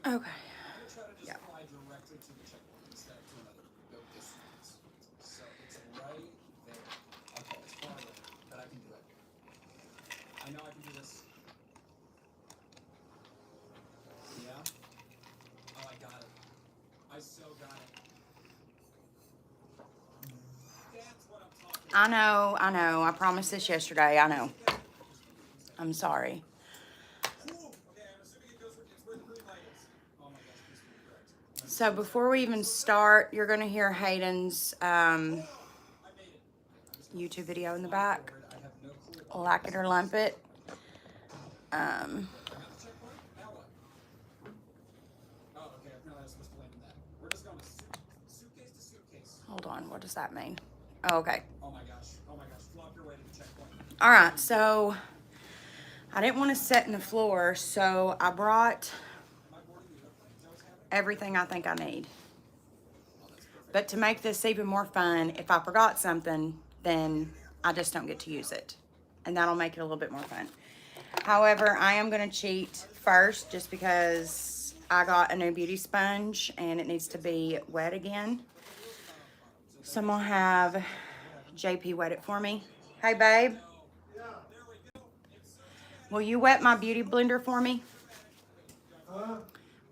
Okay. Yeah. I know. I promised this yesterday. I know. I'm sorry. So before we even start, you're going to hear Hayden's YouTube video in the back. Like it or lump it. Um, Hold on. What does that mean? Oh, okay. All right. So I didn't want to sit in the floor, so I brought everything I think I need. But to make this even more fun, if I forgot something, then I just don't get to use it. And that'll make it a little bit more fun. However, I am going to cheat first just because I got a new beauty sponge and it needs to be wet again. So I'm going to have JP wet it for me. Hey, babe. Will you wet my beauty blender for me?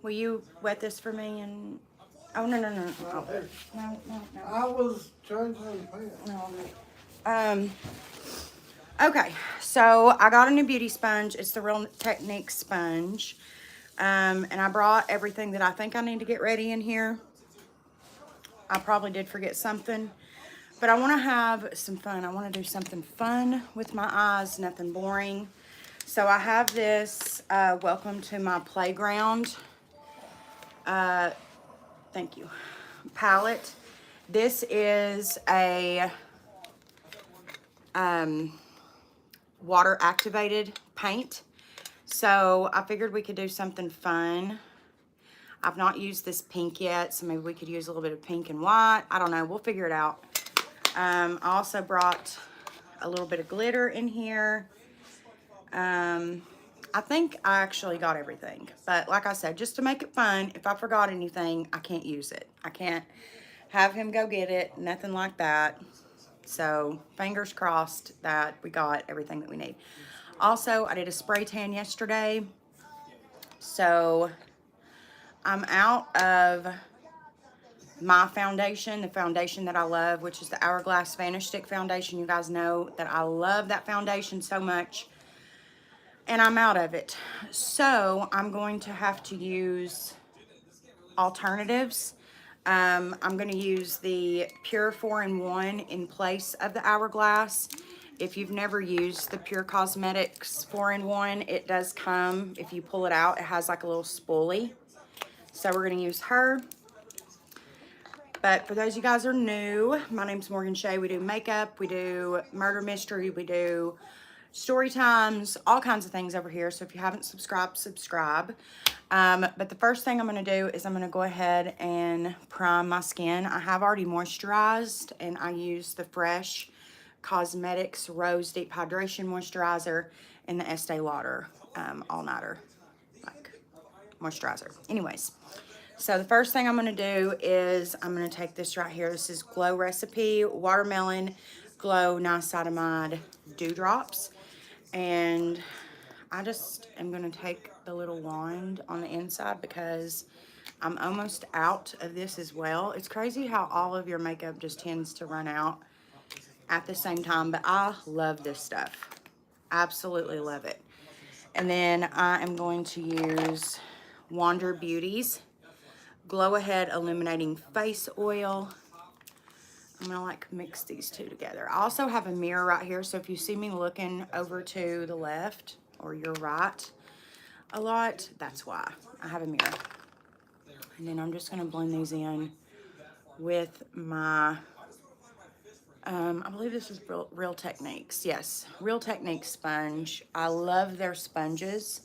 Will you wet this for me? And oh, no. Oh, no. I was trying to pay. No. Okay, so I got a new beauty sponge. It's the Real Technique sponge. And I brought everything that I think I need to get ready in here. I probably did forget something, but I want to have some fun. I want to do something fun with my eyes, nothing boring. So I have this Welcome to My Playground. Thank you. Palette. This is a water activated paint. So I figured we could do something fun. I've not used this pink yet, so maybe we could use a little bit of pink and white. I don't know. We'll figure it out. I also brought a little bit of glitter in here. I think I actually got everything. But like I said, just to make it fun, if I forgot anything, I can't use it. I can't have him go get it, nothing like that. So fingers crossed that we got everything that we need. Also, I did a spray tan yesterday. So I'm out of my foundation, the foundation that I love, which is the Hourglass Vanish Stick Foundation. You guys know that I love that foundation so much. And I'm out of it. So I'm going to have to use alternatives. I'm going to use the Pure 4-in-1 in place of the Hourglass. If you've never used the Pure Cosmetics 4-in-1, it does come, if you pull it out, it has like a little spoolie. So we're going to use her. But for those of you guys who are new, my name's Morgan Shea. We do makeup, we do murder mystery, we do story times, all kinds of things over here. So if you haven't subscribed, subscribe. But the first thing I'm going to do is I'm going to go ahead and prime my skin. I have already moisturized, and I use the Fresh Cosmetics Rose Deep Hydration Moisturizer and the Estee Lauder All-Nighter moisturizer. Anyways, so the first thing I'm going to do is I'm going to take this right here. This is Glow Recipe Watermelon Glow Niacinamide Dewdrops. And I just am going to take the little wand on the inside because I'm almost out of this as well. It's crazy how all of your makeup just tends to run out at the same time, but I love this stuff. Absolutely love it. And then I am going to use Wander Beauty's Glow Ahead Illuminating Face Oil. I'm going to like mix these two together. I also have a mirror right here, so if you see me looking over to the left or your right a lot, that's why. I have a mirror. And then I'm just going to blend these in with my, I believe this is Real Techniques. Yes, Real Techniques sponge. I love their sponges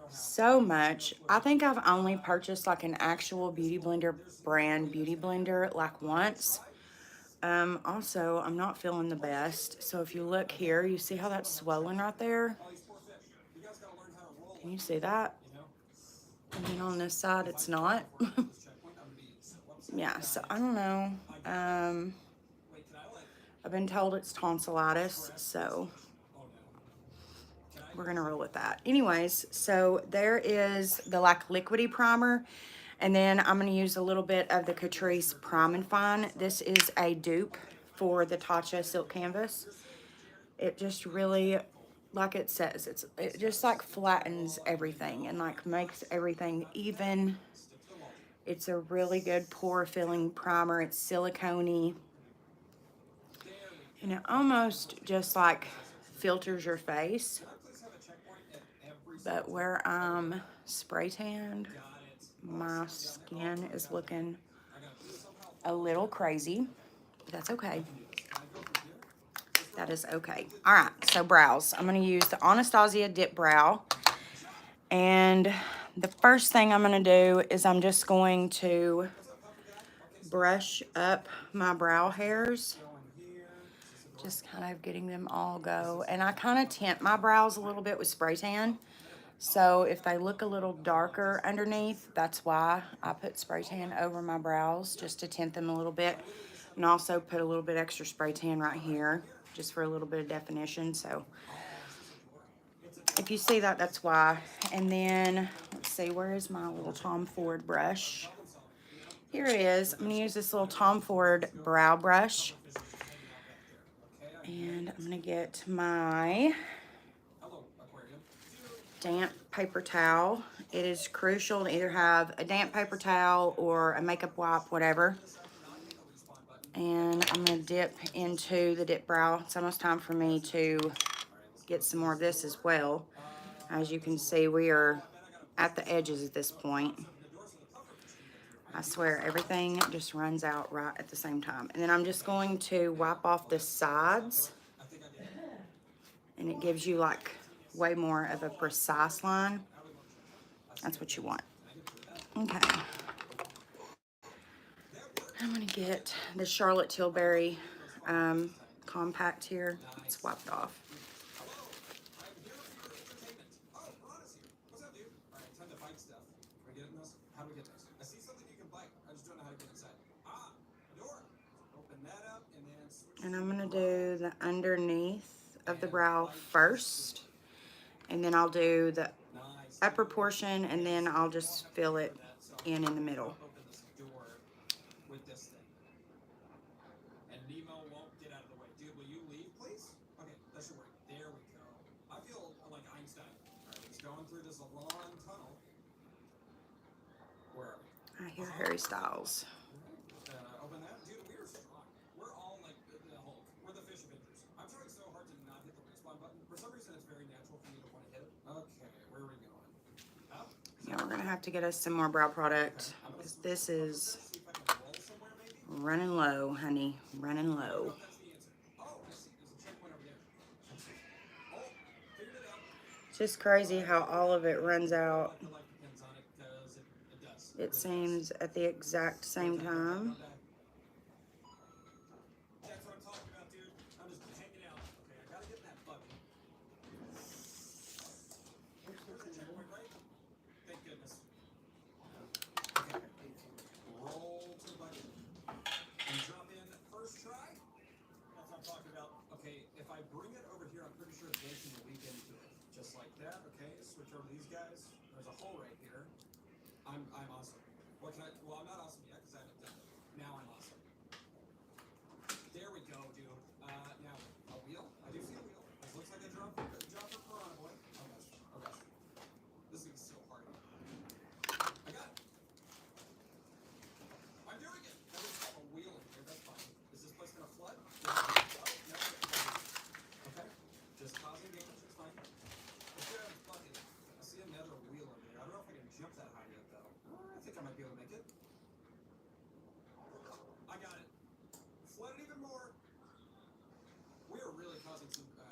so much. I think I've only purchased like an actual Beauty Blender brand beauty blender like once. Also, I'm not feeling the best. So if you look here, you see how that's swollen right there? Can you see that? And then And on this side, it's not. Yeah, so I don't know. I've been told it's tonsillitis, so we're gonna roll with that. Anyways, so there is the like liquidy primer, and then I'm gonna use a little bit of the Catrice Prime and Fine. This is a dupe for the Tatcha Silk Canvas. It just really, like it says, it just like flattens everything and like makes everything even. It's a really good pore filling primer. It's silicone-y. And it almost just like filters your face. But where I'm spray tanned, my skin is looking a little crazy. But that's okay. That is okay. All right, so brows. I'm going to use the Anastasia Dip Brow. And the first thing I'm going to do is I'm just going to brush up my brow hairs. Just kind of getting them all go. And I kind of tint my brows a little bit with spray tan. So if they look a little darker underneath, that's why I put spray tan over my brows, just to tint them a little bit. And also put a little bit extra spray tan right here, just for a little bit of definition. So if you see that, that's why. And then, let's see, where is my little Tom Ford brush? Here it is. I'm going to use this little Tom Ford brow brush. And I'm going to get my damp paper towel. It is crucial to either have a damp paper towel or a makeup wipe, whatever. And I'm going to dip into the dip brow. It's almost time for me to get some more of this as well. As you can see, we are at the edges at this point. I swear, everything just runs out right at the same time. And then I'm just going to wipe off the sides. And it gives you like way more of a precise line. That's what you want. Okay. I'm gonna get the Charlotte Tilbury compact here. Let's wipe it off. And I'm gonna do the underneath of the brow first, and then I'll do the upper portion, and then I'll just fill it in the middle. I hear Harry Styles. Yeah, we're gonna have to get us some more brow product, because this is running low, honey, running low. It's just crazy how all of it runs out, it seems, at the exact same time.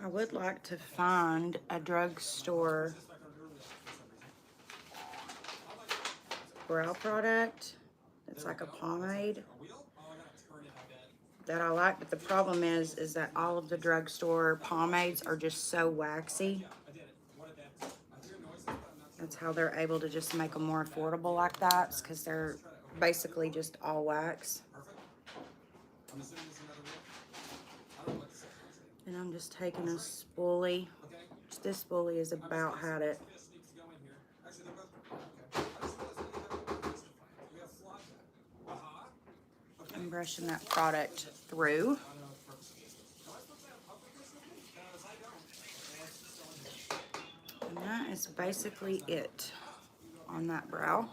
I would like to find a drugstore brow product. It's like a pomade that I like, but the problem is that all of the drugstore pomades are just so waxy. That's how they're able to just make them more affordable like that, because they're basically just all wax. And I'm just taking a spoolie. This spoolie is about had it. I'm brushing that product through. And that is basically it on that brow.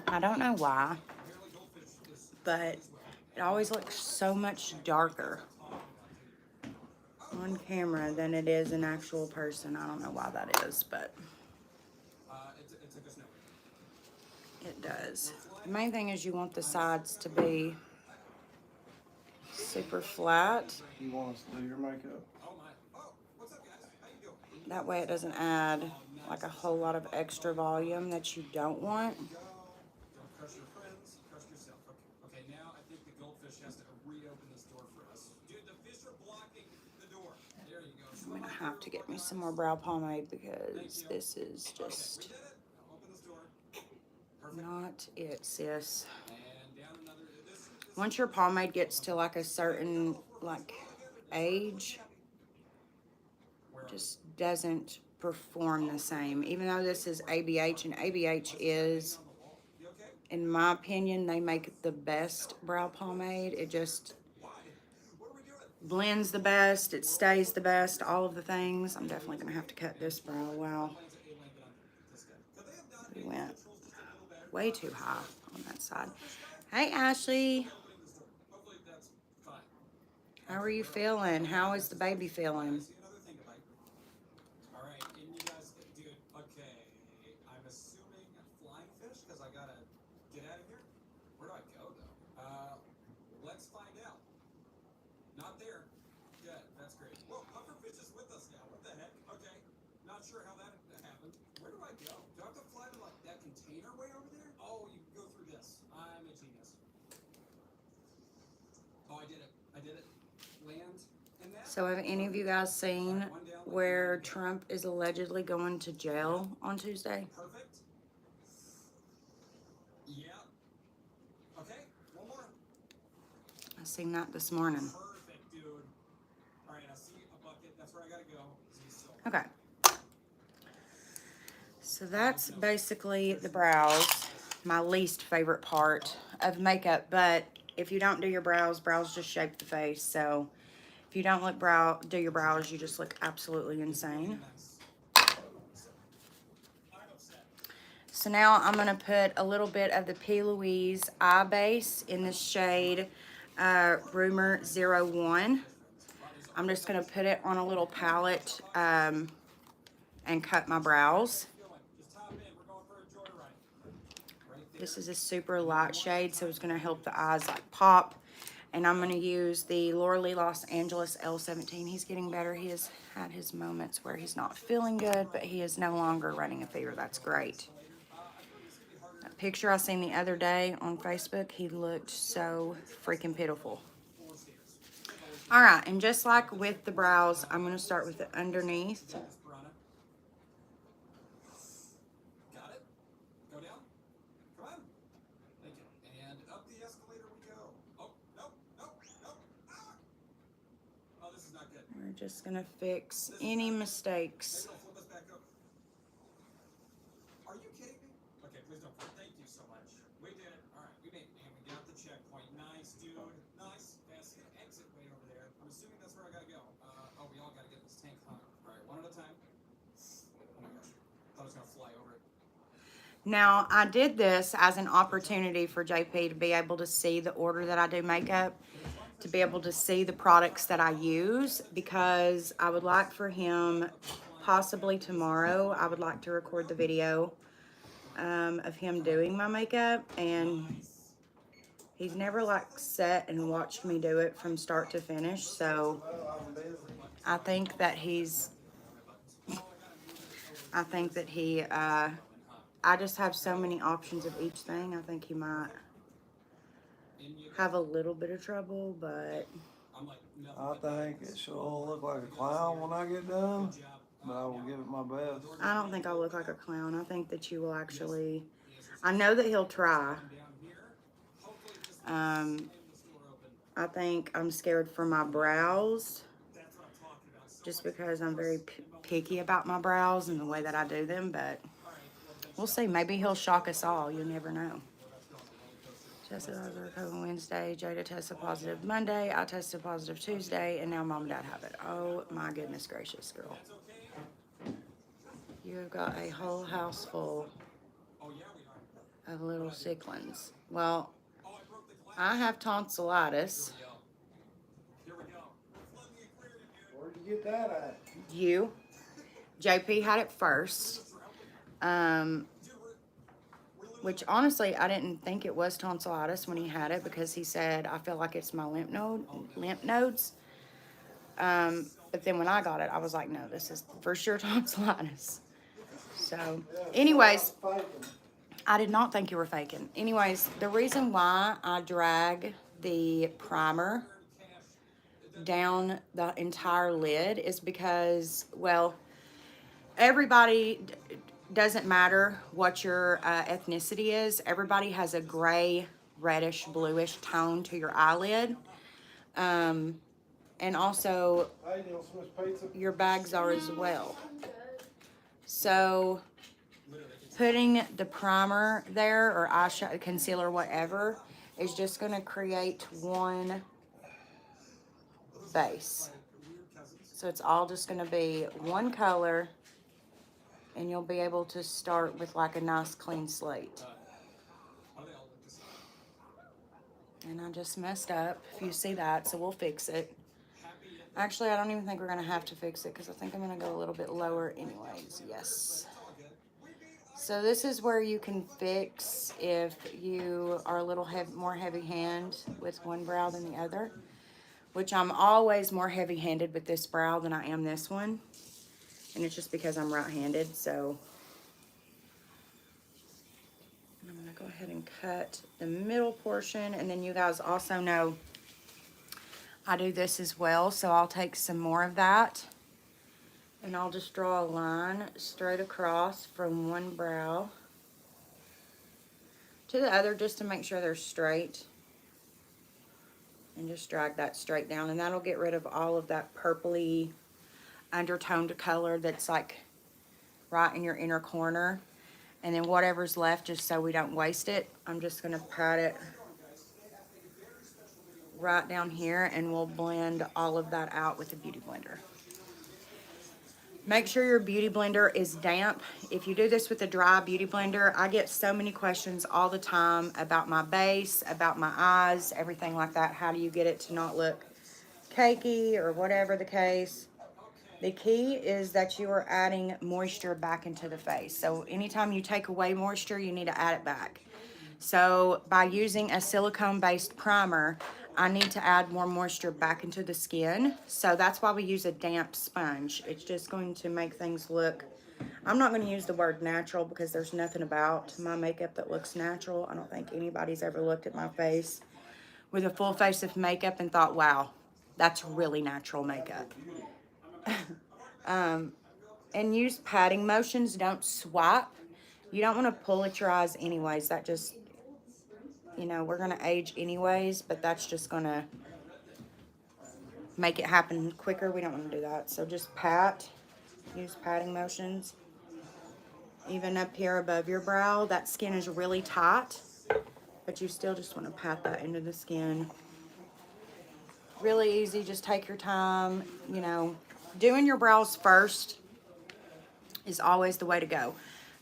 I don't know why, but it always looks so much darker on camera than it is in actual person. I don't know why that is, but it does. The main thing is you want the sides to be super flat. You want us to do your makeup? That way it doesn't add like a whole lot of extra volume that you don't want. I'm gonna have to get me some more brow pomade because this is just not it, sis. Once your pomade gets to like a certain like age, just doesn't perform the same. Even though this is ABH, and ABH is, in my opinion, they make the best brow pomade. It just blends the best, it stays the best, all of the things. I'm definitely gonna have to cut this brow. Wow, we went way too high on that side. Hey Ashley, how are you feeling? How is the baby feeling? So have any of you guys seen where Trump is allegedly going to jail on Tuesday? I seen that this morning. Okay. So that's basically the brows, my least favorite part of makeup. But if you don't do your brows, brows just shape the face. So if you don't do your brows, you just look absolutely insane. So now I'm going to put a little bit of the P. Louise Eye Base in the shade Rumor 01. I'm just going to put it on a little palette and cut my brows. This is a super light shade, so it's going to help the eyes like pop. And I'm going to use the Laura Lee Los Angeles L17. He's getting better. He has had his moments where he's not feeling good, but he is no longer running a fever. That's great. That picture I seen the other day on Facebook, he looked so freaking pitiful. All right, and just like with the brows, I'm going to start with the underneath. We're just going to fix any mistakes. Now, I did this as an opportunity for JP to be able to see the order that I do makeup, to be able to see the products that I use, because I would like for him, possibly tomorrow, I would like to record the video of him doing my makeup and He's never like sat and watched me do it from start to finish, so I think that I think that I just have so many options of each thing. I think he might have a little bit of trouble, but I think it should all look like a clown when I get done, but I will give it my best. I don't think I'll look like a clown. I think that you will actually, I know that he'll try. I think I'm scared for my brows, just because I'm very picky about my brows and the way that I do them, but we'll see. Maybe he'll shock us all. You never know. Tested positive Wednesday. Jada tested positive Monday. I tested positive Tuesday. And now Mom and Dad have it. Oh, my goodness gracious, girl. You have got a whole house full of little sick ones. Well, I have tonsillitis. Where'd you get that at? You. JP had it first. Which honestly, I didn't think it was tonsillitis when he had it, because he said, I feel like it's my lymph nodes. But then when I got it, I was like, no, this is for sure tonsillitis. So, anyways, I did not think you were faking. Anyways, the reason why I drag the primer down the entire lid is because, well, everybody, doesn't matter what your ethnicity is, everybody has a gray, reddish, bluish tone to your eyelid. And also, Hey, Neil Smith Pizza. your bags are as well. So, putting the primer there, or eyeshadow, concealer, whatever, is just going to create one base. So it's all just going to be one color, and you'll be able to start with like a nice clean slate. And I just messed up, if you see that, so we'll fix it. Actually, I don't even think we're going to have to fix it, because I think I'm going to go a little bit lower anyways. Yes. So this is where you can fix if you are a little more heavy-handed with one brow than the other, which I'm always more heavy-handed with this brow than I am this one. And it's just because I'm right-handed, so I'm going to go ahead and cut the middle portion. And then you guys also know I do this as well, so I'll take some more of that, and I'll just draw a line straight across from one brow to the other, just to make sure they're straight, and just drag that straight down, and that'll get rid of all of that purpley undertoned color that's like right in your inner corner. And then whatever's left, just so we don't waste it, I'm just going to pat it right down here, and we'll blend all of that out with a beauty blender. Make sure your beauty blender is damp. If you do this with a dry beauty blender, I get so many questions all the time about my base, about my eyes, everything like that. How do you get it to not look cakey or whatever the case? The key is that you are adding moisture back into the face. So anytime you take away moisture, you need to add it back. So by using a silicone-based primer, I need to add more moisture back into the skin. So that's why we use a damp sponge. It's just going to make things look, I'm not going to use the word natural, because there's nothing about my makeup that looks natural. I don't think anybody's ever looked at my face with a full face of makeup and thought, wow, that's really natural makeup. And use patting motions. Don't swipe. You don't want to pull at your eyes anyways. That just, you know, we're going to age anyways, but that's just going to make it happen quicker. We don't want to do that. So just pat. Use patting motions. Even up here above your brow, that skin is really tight, but you still just want to pat that into the skin. Really easy. Just take your time. You know, doing your brows first is always the way to go.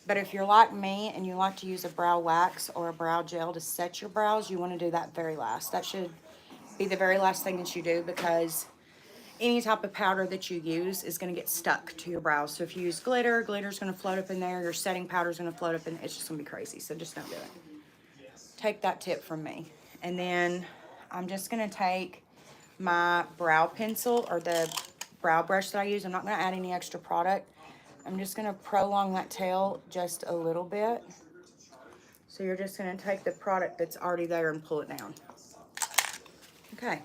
But if you're like me and you like to use a brow wax or a brow gel to set your brows, you want to do that very last. That should be the very last thing that you do, because any type of powder that you use is going to get stuck to your brows. So if you use glitter, glitter's going to float up in there. Your setting powder's going to float up in there. It's just going to be crazy. So just don't do it. Take that tip from me. And then I'm just gonna take my brow pencil or the brow brush that I use. I'm not gonna add any extra product. I'm just gonna prolong that tail just a little bit. So you're just gonna take the product that's already there and pull it down. Okay.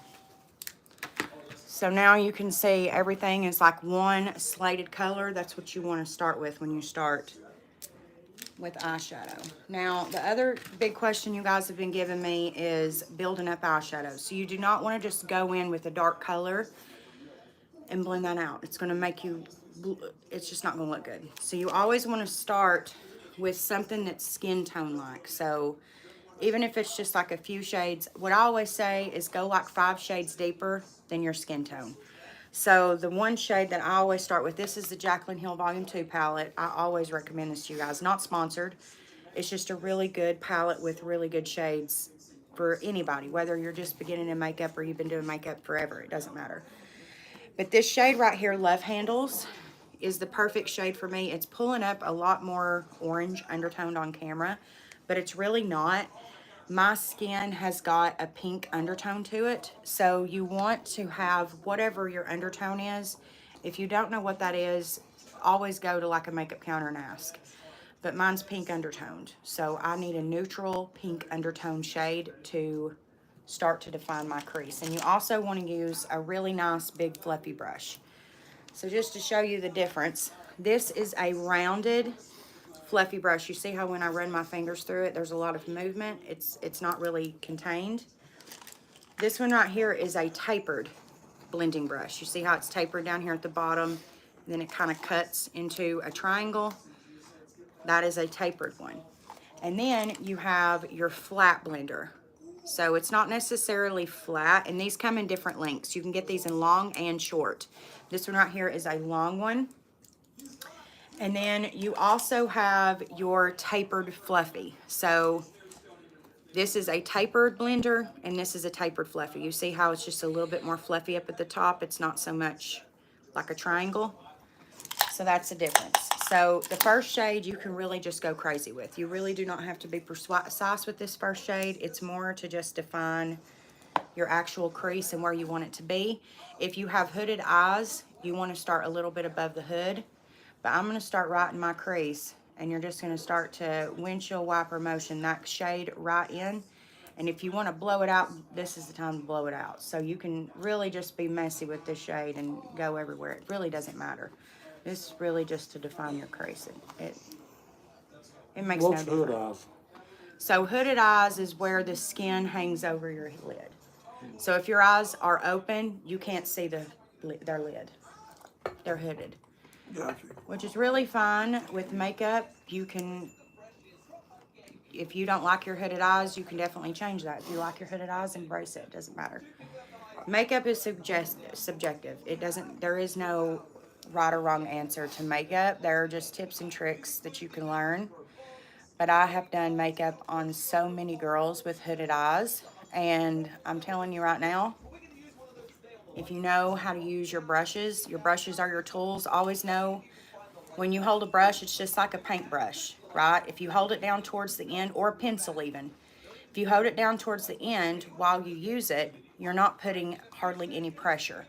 So now you can see everything is like one slated color. That's what you want to start with when you start with eyeshadow. Now, the other big question you guys have been giving me is building up eyeshadow. So you do not want to just go in with a dark color and blend that out. It's going to make you, it's just not going to look good. So you always want to start with something that's skin tone like. So even if it's just like a few shades, what I always say is go like 5 shades deeper than your skin tone. So the one shade that I always start with, this is the Jaclyn Hill Volume 2 palette. I always recommend this to you guys. Not sponsored. It's just a really good palette with really good shades for anybody, whether you're just beginning in makeup or you've been doing makeup forever. It doesn't matter. But this shade right here, Love Handles, is the perfect shade for me. It's pulling up a lot more orange undertoned on camera, but it's really not. My skin has got a pink undertone to it, so you want to have whatever your undertone is. If you don't know what that is, always go to like a makeup counter and ask. But mine's pink undertoned, so I need a neutral pink undertone shade to start to define my crease. And you also want to use a really nice big fluffy brush. So just to show you the difference, this is a rounded fluffy brush. You see how when I run my fingers through it, there's a lot of movement. It's not really contained. This one right here is a tapered blending brush. You see how it's tapered down here at the bottom, and then it kind of cuts into a triangle. That is a tapered one. And then you have your flat blender. So it's not necessarily flat, and these come in different lengths. You can get these in long and short. This one right here is a long one. And then you also have your tapered fluffy. So this is a tapered blender, and this is a tapered fluffy. You see how it's just a little bit more fluffy up at the top? It's not so much like a triangle. So that's the difference. So the first shade you can really just go crazy with. You really do not have to be precise with this first shade. It's more to just define your actual crease and where you want it to be. If you have hooded eyes, you want to start a little bit above the hood. But I'm going to start right in my crease, and you're just going to start to windshield wiper motion that shade right in. And if you want to blow it out, this is the time to blow it out. So you can really just be messy with this shade and go everywhere. It really doesn't matter. This is really just to define your crease. It makes no difference. What's hood eyes? So hooded eyes is where the skin hangs over your lid. So if your eyes are open, you can't see their lid. They're hooded. Gotcha. Which is really fine with makeup. You can, if you don't like your hooded eyes, you can definitely change that. If you like your hooded eyes, embrace it. It doesn't matter. Makeup is subjective. There is no right or wrong answer to makeup. There are just tips and tricks that you can learn. But I have done makeup on so many girls with hooded eyes, and I'm telling you right now, if you know how to use your brushes are your tools. Always know when you hold a brush, it's just like a paintbrush, right? If you hold it down towards the end, or a pencil even, if you hold it down towards the end while you use it, you're not putting hardly any pressure.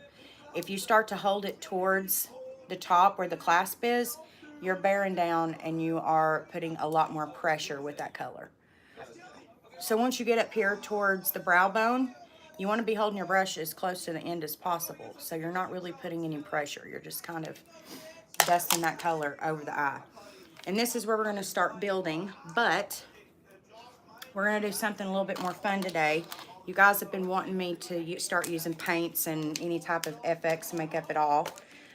If you start to hold it towards the top where the clasp is, you're bearing down and you are putting a lot more pressure with that color. So once you get up here towards the brow bone, you want to be holding your brush as close to the end as possible. So you're not really putting any pressure. You're just kind of dusting that color over the eye. And this is where we're going to start building, but we're going to do something a little bit more fun today. You guys have been wanting me to start using paints and any type of FX makeup at all.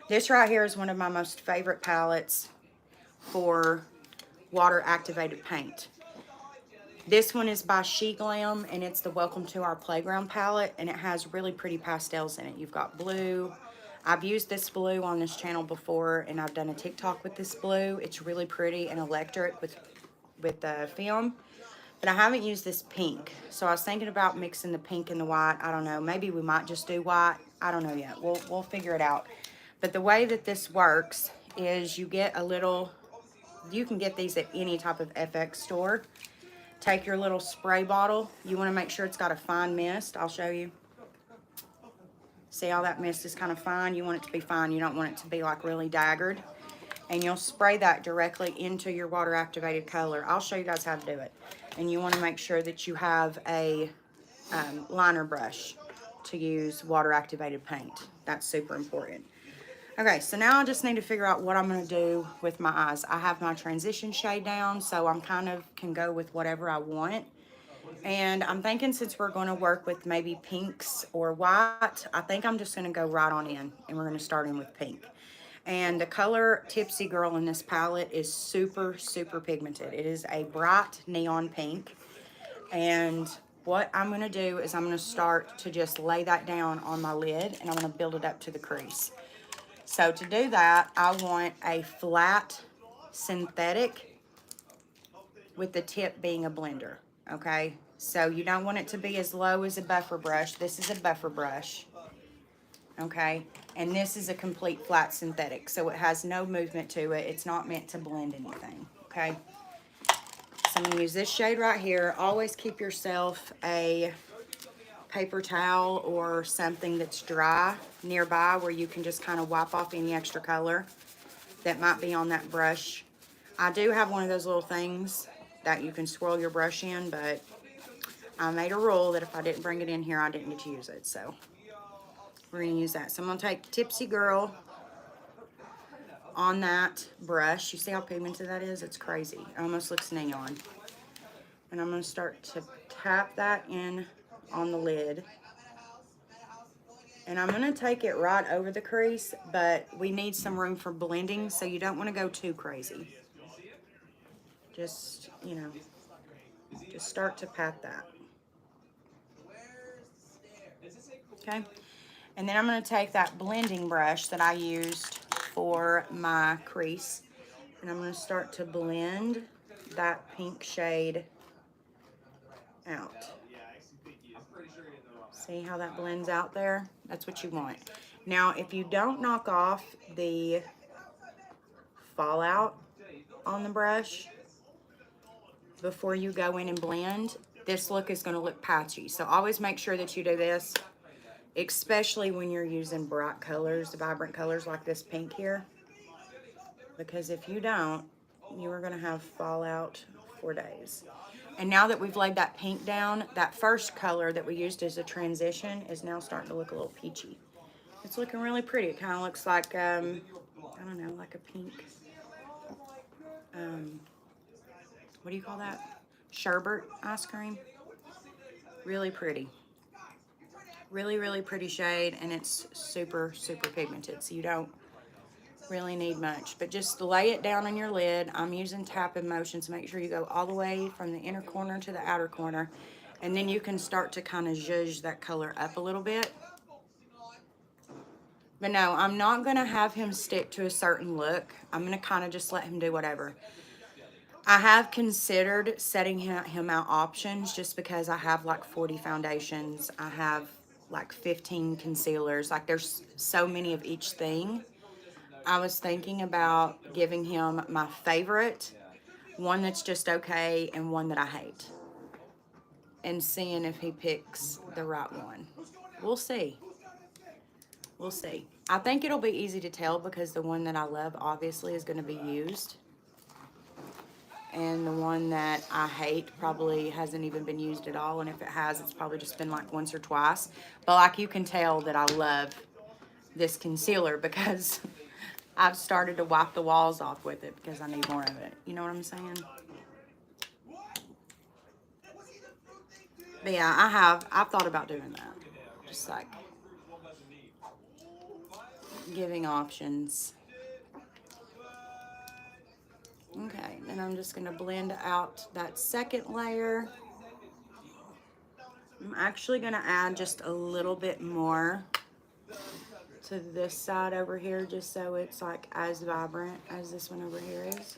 This right here is one of my most favorite palettes for water activated paint. This one is by She Glam, and it's the Welcome to Our Playground palette, and it has really pretty pastels in it. You've got blue. I've used this blue on this channel before, and I've done a TikTok with this blue. It's really pretty and electric with the film, but I haven't used this pink. So I was thinking about mixing the pink and the white. I don't know. Maybe we might just do white. I don't know yet. We'll figure it out. But the way that this works is you get a little, you can get these at any type of FX store. take your little spray bottle. You want to make sure it's got a fine mist. I'll show you. See how that mist is kind of fine? You want it to be fine. You don't want it to be like really daggered. And you'll spray that directly into your water activated color. I'll show you guys how to do it. And you want to make sure that you have a liner brush to use water activated paint. That's super important. Okay, so now I just need to figure out what I'm going to do with my eyes. I have my transition shade down, so I'm kind of can go with whatever I want. And I'm thinking since we're going to work with maybe pinks or white, I think I'm just going to go right on in, and we're going to start in with pink. And the color Tipsy Girl in this palette is super, super pigmented. It is a bright neon pink. And what I'm going to do is I'm going to start to just lay that down on my lid, and I'm going to build it up to the crease. So to do that, I want a flat synthetic with the tip being a blender, okay? So you don't want it to be as low as a buffer brush. This is a buffer brush, okay? And this is a complete flat synthetic, so it has no movement to it. It's not meant to blend anything, okay? So I'm going to use this shade right here. Always keep yourself a paper towel or something that's dry nearby where you can just kind of wipe off any extra color that might be on that brush. I do have one of those little things that you can swirl your brush in, but I made a rule that if I didn't bring it in here, I didn't get to use it. So we're going to use that. So I'm going to take Tipsy Girl on that brush. You see how pigmented that is? It's crazy. It almost looks neon. And I'm going to start to tap that in on the lid. And I'm going to take it right over the crease, but we need some room for blending, so you don't want to go too crazy. Just, you know, just start to pat that. Okay? And then I'm going to take that blending brush that I used for my crease, and I'm going to start to blend that pink shade out. See how that blends out there? That's what you want. Now, if you don't knock off the fallout on the brush before you go in and blend, this look is going to look patchy. So always make sure that you do this, especially when you're using bright colors, vibrant colors like this pink here. Because if you don't, you are going to have fallout for days. And now that we've laid that pink down, that first color that we used as a transition is now starting to look a little peachy. It's looking really pretty. It kind of looks like, I don't know, like a pink, what do you call that? Sherbet ice cream. Really pretty. Really, really pretty shade, and it's super, super pigmented, so you don't really need much, but just lay it down on your lid. I'm using tapping motions. Make sure you go all the way from the inner corner to the outer corner, and then you can start to kind of zhuzh that color up a little bit. But no, I'm not going to have him stick to a certain look. I'm going to kind of just let him do whatever. I have considered setting him out options just because I have like 40 foundations. I have like 15 concealers. Like there's so many of each thing. I was thinking about giving him my favorite, one that's just okay, and one that I hate. And seeing if he picks the right one. We'll see. We'll see. I think it'll be easy to tell because the one that I love obviously is going to be used. And the one that I hate probably hasn't even been used at all. And if it has, it's probably just been like once or twice. But like you can tell that I love this concealer because I've started to wipe the walls off with it because I need more of it. You know what I'm saying? But yeah, I've thought about doing that. Just like giving options. Okay, and I'm just going to blend out that second layer. I'm actually going to add just a little bit more to this side over here, just so it's like as vibrant as this one over here is.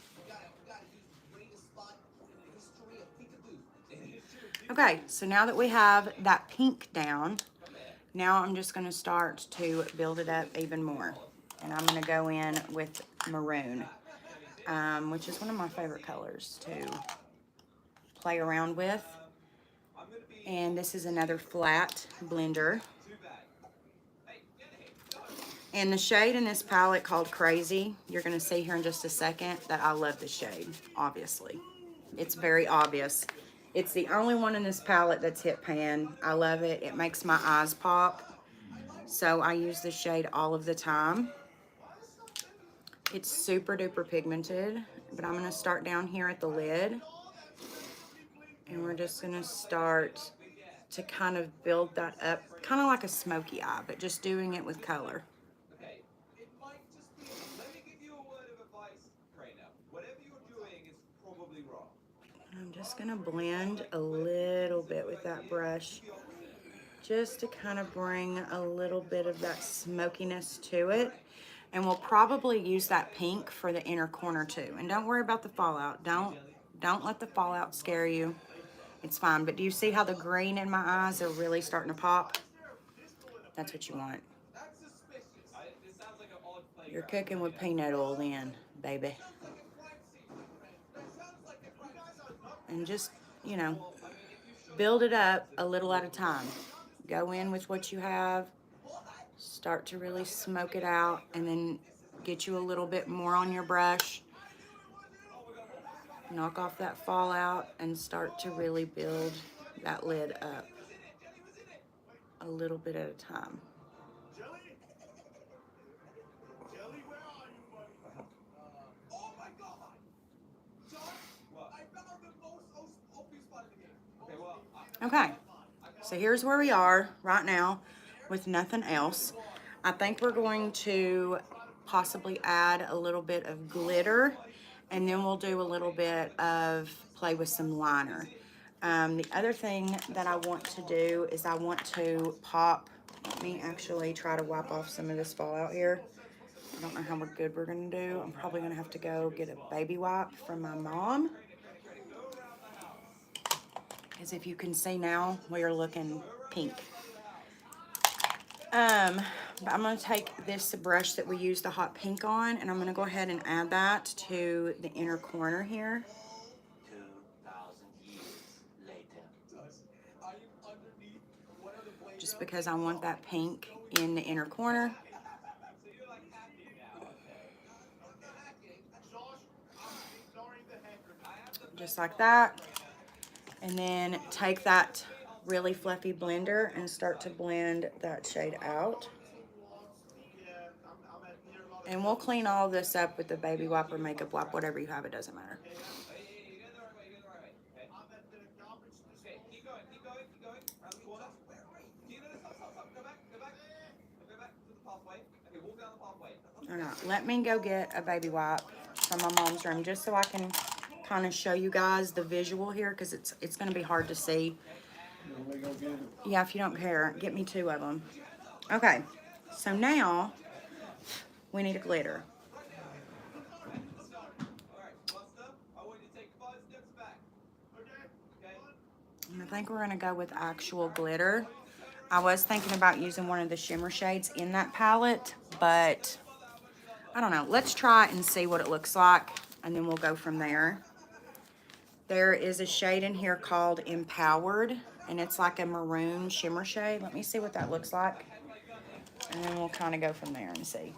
Okay, so now that we have that pink down, now I'm just going to start to build it up even more. And I'm going to go in with maroon, which is one of my favorite colors too. play around with. And this is another flat blender. And the shade in this palette called Crazy, you're going to see here in just a second that I love this shade, obviously. It's very obvious. It's the only one in this palette that's hit pan. I love it. It makes my eyes pop. So I use this shade all of the time. It's super duper pigmented, but I'm going to start down here at the lid. And we're just going to start to kind of build that up, kind of like a smoky eye, but just doing it with color. I'm just going to blend a little bit with that brush just to kind of bring a little bit of that smokiness to it. And we'll probably use that pink for the inner corner too. And don't worry about the fallout. Don't let the fallout scare you. It's fine. But do you see how the green in my eyes are really starting to pop? That's what you want. You're cooking with peanut oil then, baby. And just, you know, build it up a little at a time. Go in with what you have, start to really smoke it out, and then get you a little bit more on your brush. Knock off that fallout and start to really build that lid up a little bit at a time. Okay, so here's where we are right now with nothing else. I think we're going to possibly add a little bit of glitter, and then we'll do a little bit of play with some liner. The other thing that I want to do is I want to pop, let me actually try to wipe off some of this fallout here. I don't know how good we're gonna do. I'm probably gonna have to go get a baby wipe from my mom. As if you can see now, we're looking pink. But I'm going to take this brush that we used the hot pink on, and I'm going to go ahead and add that to the inner corner here. 2,000 years later. Just because I want that pink in the inner corner. Just like that. And then take that really fluffy blender and start to blend that shade out. And we'll clean all this up with the baby wipe or makeup wipe, whatever you have, it doesn't matter. All right, let me go get a baby wipe from my mom's room just so I can kind of show you guys the visual here, because it's going to be hard to see. Yeah, if you don't care, get me 2 of them. Okay, so now we need a glitter. And I think we're going to go with actual glitter. I was thinking about using one of the shimmer shades in that palette, but I don't know. Let's try it and see what it looks like, and then we'll go from there. There is a shade in here called Empowered, and it's like a maroon shimmer shade. Let me see what that looks like, and then we'll kind of go from there and see.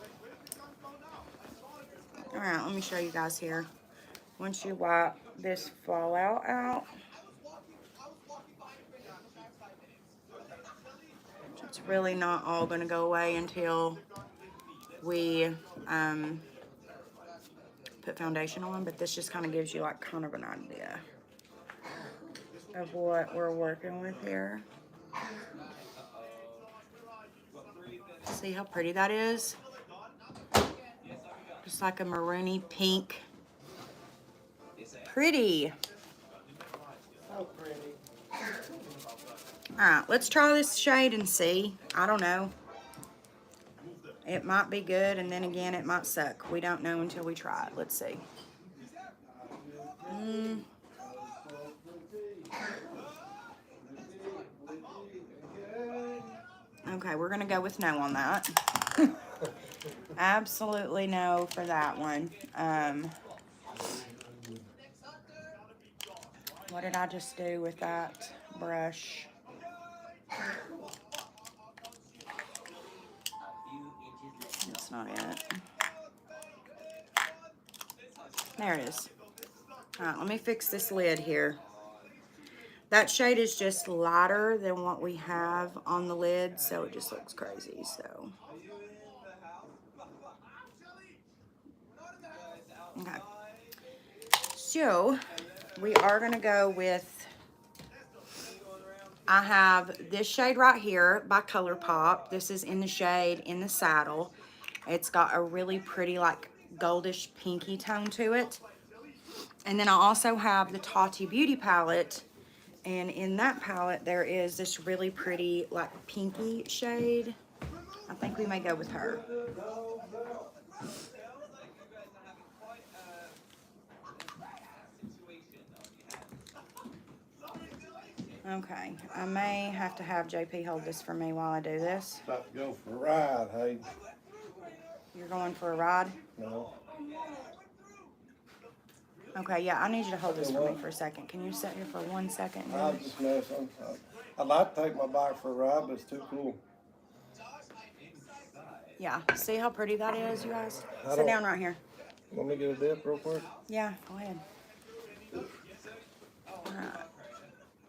All right, let me show you guys here. Once you wipe this fallout out, it's really not all going to go away until we put foundation on, but this just kind of gives you like kind of an idea of what we're working with here. See how pretty that is? Just like a maroony pink. Pretty. So pretty. All right, let's try this shade and see. I don't know. It might be good, and then again, it might suck. We don't know until we try it. Let's see. Okay, we're going to go with no on that. Absolutely no for that one. What did I just do with that brush? A few inches later. That's not it. There it is. All right, let me fix this lid here. That shade is just lighter than what we have on the lid, so it just looks crazy, so. Okay. So, we are gonna go with, I have this shade right here by ColourPop. This is in the shade In the Saddle. It's got a really pretty like goldish pinky tone to it. And then I also have the Tati Beauty palette. And in that palette, there is this really pretty like pinky shade. I think we may go with her. Okay, I may have to have JP hold this for me while I do this. About to go for a ride, hey. You're going for a ride? No. Okay, yeah, I need you to hold this for me for a second. Can you sit here for 1 second? I'm just messing. I'd like to take my bike for a ride, but it's too cool. Yeah, see how pretty that is, you guys? I Sit don't- down right here. Let me get a dip real quick. Yeah, go ahead. Alright.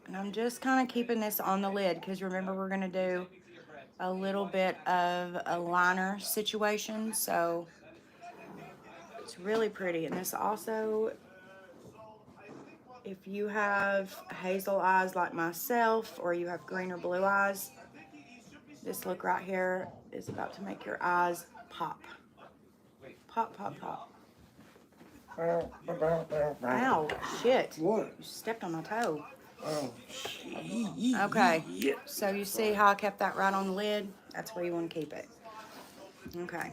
And I'm just kind of keeping this on the lid because remember we're going to do a little bit of a liner situation. So it's really pretty. And this also, if you have hazel eyes like myself or you have green or blue eyes, this look right here is about to make your eyes pop. Pop, pop, pop. Ow, shit. What? You stepped on my toe. Oh, Okay, so you see how I kept that right on the lid? That's where you want to keep it. Okay.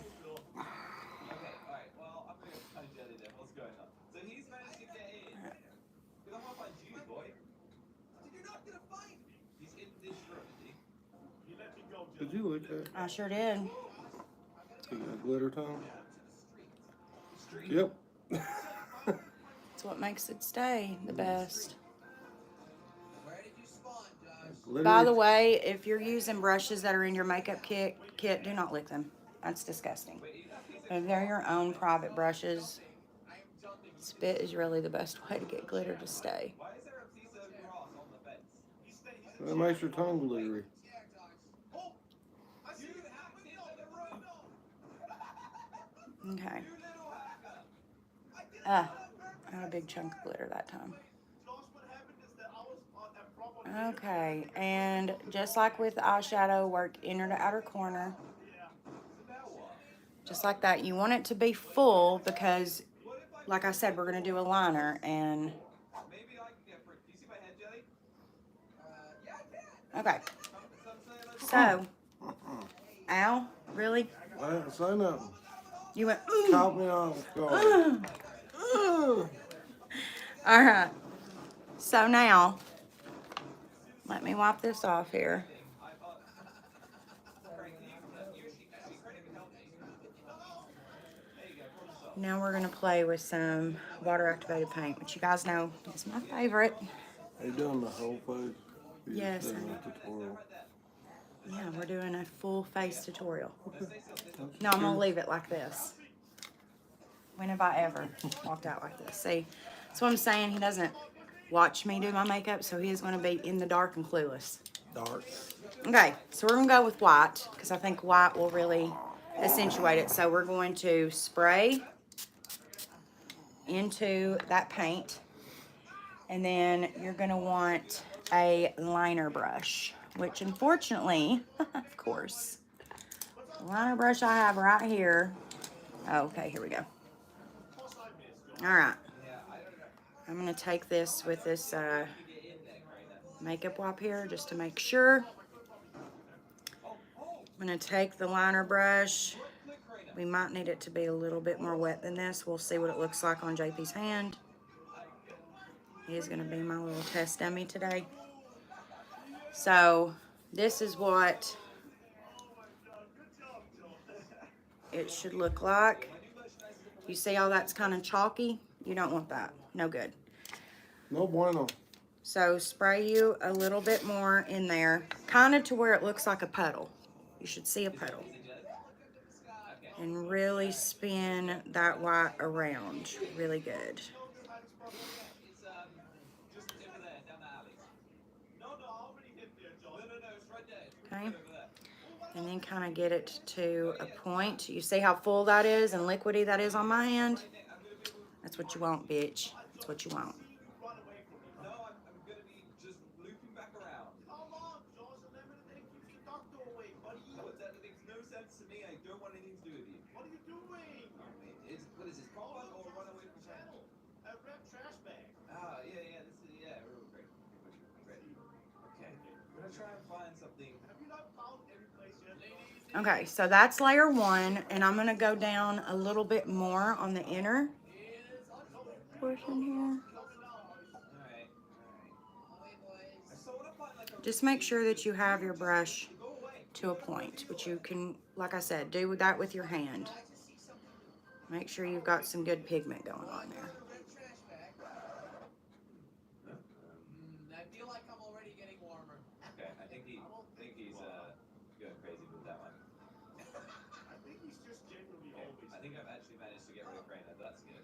Did you look at? I sure did. You got glitter tongue? Yep. It's what makes it stay the best. By the way, if you're using brushes that are in your makeup kit, do not lick them. That's disgusting. If they're your own private brushes, spit is really the best way to get glitter to stay. That makes your tongue glittery. Okay. I had a big chunk of glitter that time. Okay, and just like with eyeshadow, work inner to outer corner. Just like that. You want it to be full because, like I said, we're going to do a liner. And okay. So, ow, really? I didn't say nothing. You went, Caught me off guard. All right. So now, let me wipe this off here. Now we're going to play with some water-activated paint, which you guys know is my favorite. Are you doing the whole face? You Yes, just sir. doing a tutorial. Yeah, we're doing a full face tutorial. No, I'm going to leave it like this. When have I ever walked out like this? See, that's what I'm saying. He doesn't watch me do my makeup, so he is going to be in the dark and clueless. Dark. Okay, so we're going to go with white because I think white will really accentuate it. So we're going to spray into that paint, and then you're going to want a liner brush, which unfortunately, of course, the liner brush I have right here. Oh, okay, here we go. All right, I'm going to take this with this makeup wipe here just to make sure. I'm going to take the liner brush. We might need it to be a little bit more wet than this. We'll see what it looks like on JP's hand. He's going to be my little test dummy today. So this is what it should look like. You see how that's kind of chalky? You don't want that. No good. No bueno. So spray you a little bit more in there, kind of to where it looks like a puddle. You should see a puddle. And really spin that white around really good. It's just over there, down the alley. No, I already hit there, John. No, it's right there. Okay. And then kind of get it to a point. You see how full that is and liquidy that is on my hand? That's what you want, bitch. That's what you want. No, I'm gonna be just looping back around. Come on, Josh. Remember that keeps the doctor away, buddy. That makes no sense to me. I don't want anything to do with you. What are you doing? What is this? Call us or run away from channel? A red trash bag. Ah, yeah. This is great. Okay. I'm gonna try and find something. Have you not found every place yet, ladies? Okay, so that's layer one, and I'm gonna go down a little bit more on the inner portion here. Just make sure that you have your brush to a point, which you can, like I said, do that with your hand. Make sure you've got some good pigment going on there. I feel like I'm already getting warmer. Okay, I think he's going crazy with that one. I think he's just genuinely always. I think I've actually managed to get rid of Crainer. That's good.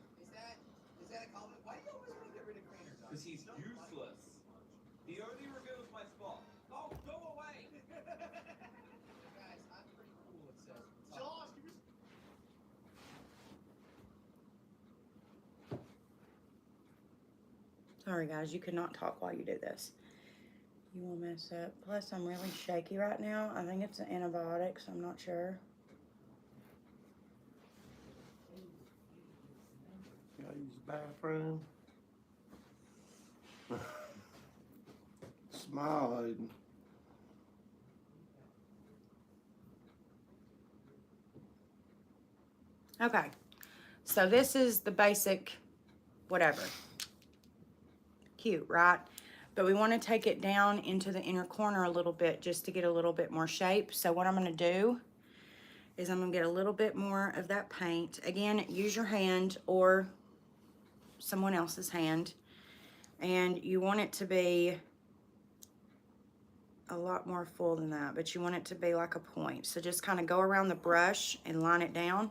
Is that a compliment? Why do you always want to get rid of Crainer? Because he's useless. He only reveals my spot. Oh, go away! Guys, I'm pretty cool. It says. Josh, give me. Sorry guys, you cannot talk while you do this. You will mess up. Plus, I'm really shaky right now. I think it's an antibiotic, so I'm not sure. Gotta use the bathroom. Smile, Hayden. Okay, so this is the basic whatever. Cute, right? But we want to take it down into the inner corner a little bit just to get a little bit more shape. So what I'm going to do is I'm going to get a little bit more of that paint. Again, use your hand or someone else's hand. And you want it to be a lot more full than that, but you want it to be like a point. So just kind of go around the brush and line it down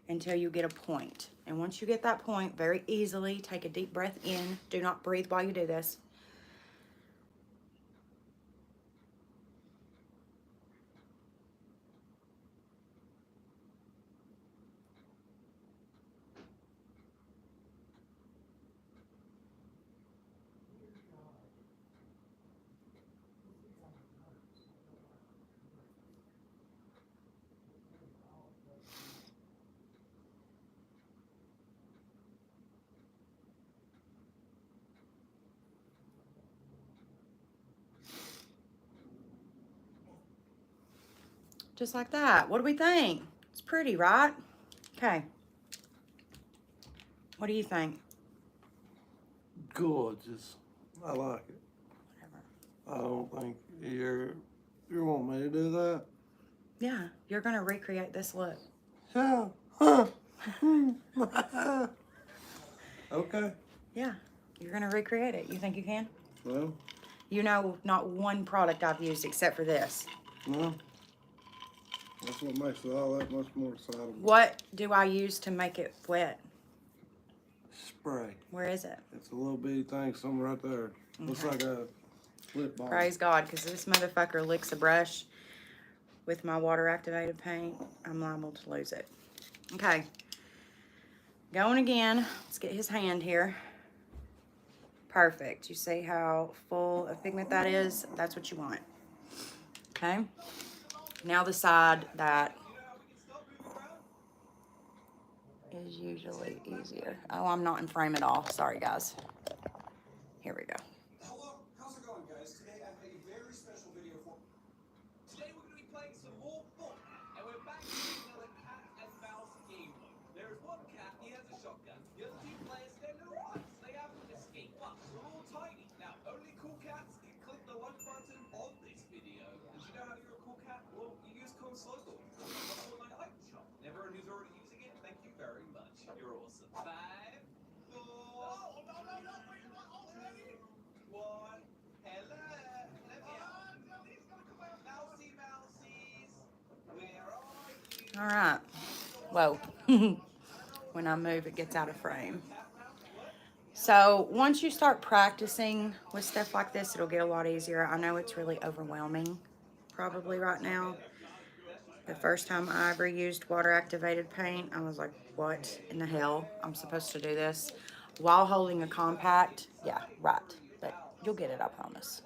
until you get a point. And once you get that point, very easily take a deep breath in. Do not breathe while you do this. Just like that. What do we think? It's pretty, right? Okay. What do you think? Gorgeous. I like it. Whatever. I don't think you want me to do that? Yeah, you're gonna recreate this look. Yeah. Huh. Okay. Yeah, you're gonna recreate it. You think you can? Well, You know, not one product I've used except for this. no. That's what makes it all that much more exciting. What do I use to make it wet? Spray. Where is it? It's a little bitty thing, somewhere right there. Looks like a lip balm. Praise God, because this motherfucker licks a brush with my water activated paint. I'm liable to lose it. Okay. Going again. Let's get his hand here. Perfect. You see how full of pigment that is? That's what you want. Okay. Now the side that is usually easier. Oh, I'm not in frame at all. Sorry, guys. Here we go. Hello, how's it going, guys? Today I have a very special video for. Today we're going to be playing some more fun, and we're back to another cat and mouse game. There is one cat, he has a shotgun. The other two players, they're little mice. They have an escape, but they're all tiny. Now, only cool cats can click the like button on this video. Did you know how you're a cool cat? Well, you use Cool Social. That's what my item shop. And everyone who's already using it, thank you very much. You're awesome. 5, 4. Oh, no, wait, not already. All right. Whoa. When I move, it gets out of frame. So once you start practicing with stuff like this, it'll get a lot easier. I know it's really overwhelming probably right now. The first time I ever used water activated paint, I was like, what in the hell? I'm supposed to do this while holding a compact. Yeah, right. But you'll get it, I promise.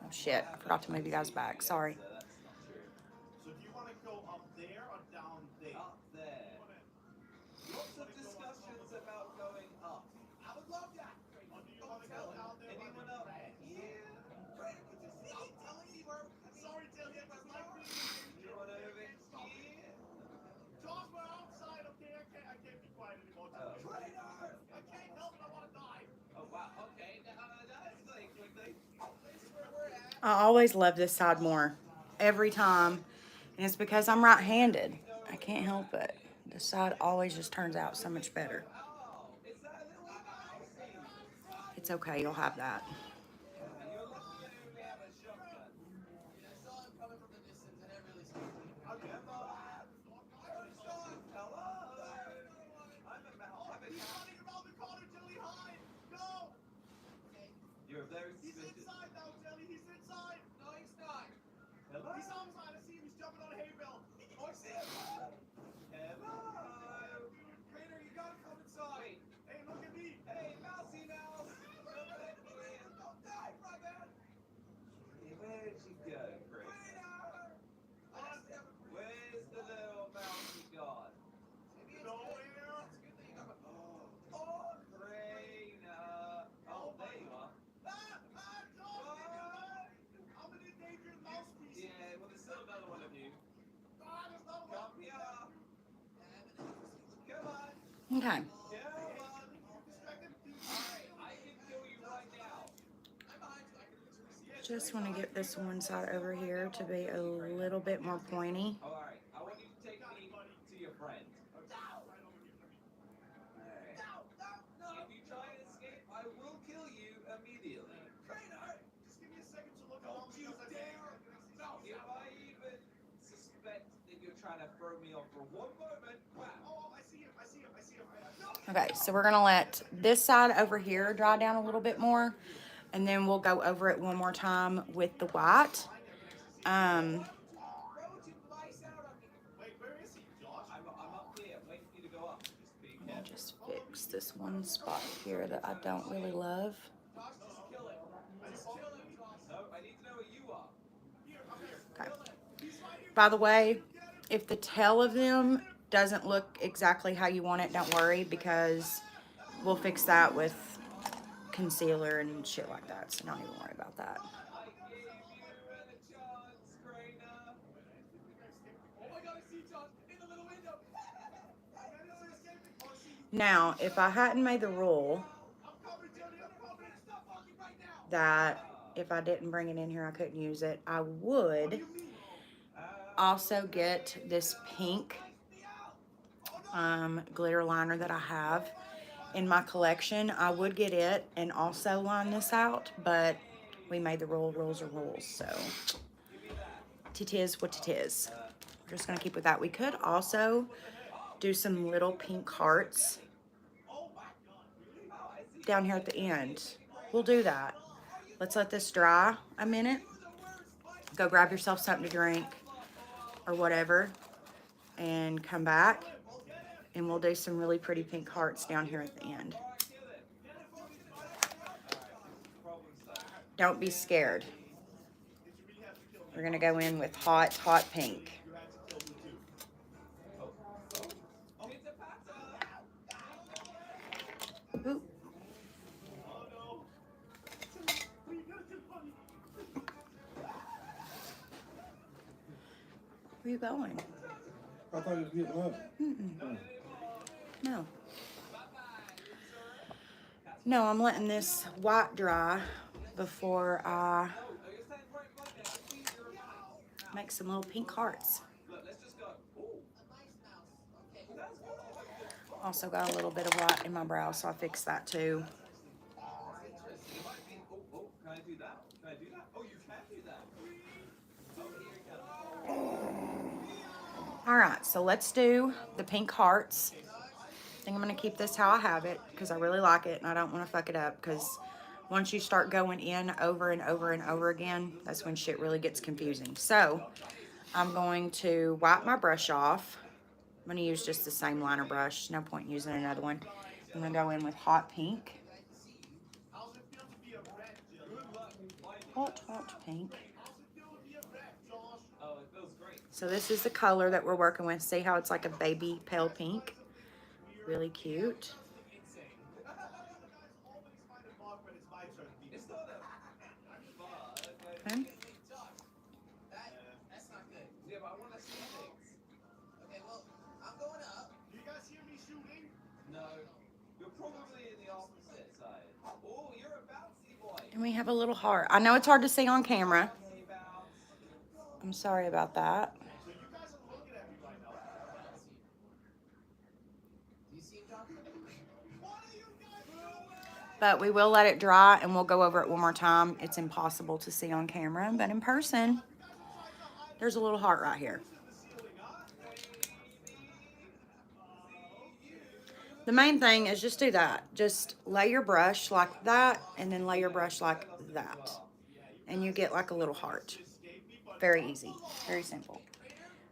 Oh shit, I forgot to move you guys back. Sorry. So do you want to go up there or down there? Up there. Lots of discussions about going up. I would love that. Or do you want to go down there? Anyone up? Yeah. I'm telling you, I'm sorry, Tilly. I just like You want over here? Josh, we're outside, okay? I can't be quiet anymore. Traitor! I can't help it. I want to die. Oh wow. Okay. That's like quickly. This is where we're at. I always love this side more. Every time. And it's because I'm right-handed. I can't help it. This side always just turns out so much better. It's okay, you'll have that. You're very He's suspicious. inside now, Tilly. He's inside. No, he's not. Hello? He's outside. I see him. He's jumping on a hay bale. Oh, I see him. Hello? Crater, you gotta come inside. Hey, look at me. Hey, Mousy Mouse. Don't die, brother. Where'd you go, Crater? Where's the little mousey gone? Nowhere. Oh, Crater. Oh, there you are. I'm an endangered mouse species. Yeah, well, there's still another one of you. There's no one. Come here. Come on. Okay. Come on. I can kill you right now. Just want to get this one side over here to be a little bit more pointy. All right. I want you to take me to your friend. If you try and escape, I will kill you immediately. Just give me a second to look Don't around you because I dare! If I even suspect that you're trying to throw me off for one moment, wow. Oh, I see him. I see him. I see him. No. Okay, so we're gonna let this side over here dry down a little bit more, and then we'll go over it one more time with the white. Wait, where is he, Josh? I'm up here, waiting for you to go up. Just be I'll careful. just fix this one spot here that I don't really love. Josh, just kill it. Just kill him, Josh. No, I need to know where you are. Here, I'm here. Okay. He's right here. By the way, if the tail of them doesn't look exactly how you want it, don't worry, because we'll fix that with concealer and shit like that, so don't even worry about that. I gave you a chance, Crainer. Oh my God, I see Josh in the little window. Now, if I hadn't made the rule I'm covered, Jody. I'm covered. Stop walking right now. that if I didn't bring it in here, I couldn't use it, I would also get this pink glitter liner that I have in my collection. I would get it and also line this out, but we made the rule. Rules are rules, so it is what it is. We're just gonna keep with that. We could also do some little pink hearts down here at the end. We'll do that. Let's let this dry a minute. Go grab yourself something to drink or whatever and come back, and we'll do some really pretty pink hearts down here at the end. Don't be scared. We're gonna go in with hot, hot pink. Ooh. Where you going? I thought he was getting up. No. No, I'm letting this white dry before I make some little pink hearts. Also got a little bit of white in my brow, so I fixed that too. Can I do that? Can I do that? Oh, you can do that. All right, so let's do the pink hearts. I think I'm gonna keep this how I have it because I really like it and I don't want to fuck it up, because once you start going in over and over and over again, that's when shit really gets confusing. So I'm going to wipe my brush off. I'm gonna use just the same liner brush. No point using another one. I'm gonna go in with hot pink. How's it feel to be a rat, Jill? Hot pink. How's it feel to be a rat, Josh? Oh, it feels great. So this is the color that we're working with. See how it's like a baby pale pink? Really cute. Insane. Always find a mark when it's my turn. It's not a bug. Okay. That's not good. Yeah, but I want to see things. Okay, well, I'm going up. Do you guys hear me shooting? No, you're probably in the opposite side. Oh, you're a bouncy boy. And we have a little heart. I know it's hard to see on camera. Bouncy bounce. I'm sorry about that. So you guys are looking at me right now. Do you see him, John? What are you guys doing? But we will let it dry and we'll go over it one more time. It's impossible to see on camera, but in person, there's a little heart right here. The main thing is just do that. Just lay your brush like that and then lay your brush like that. And you get like a little heart. Very easy, very simple.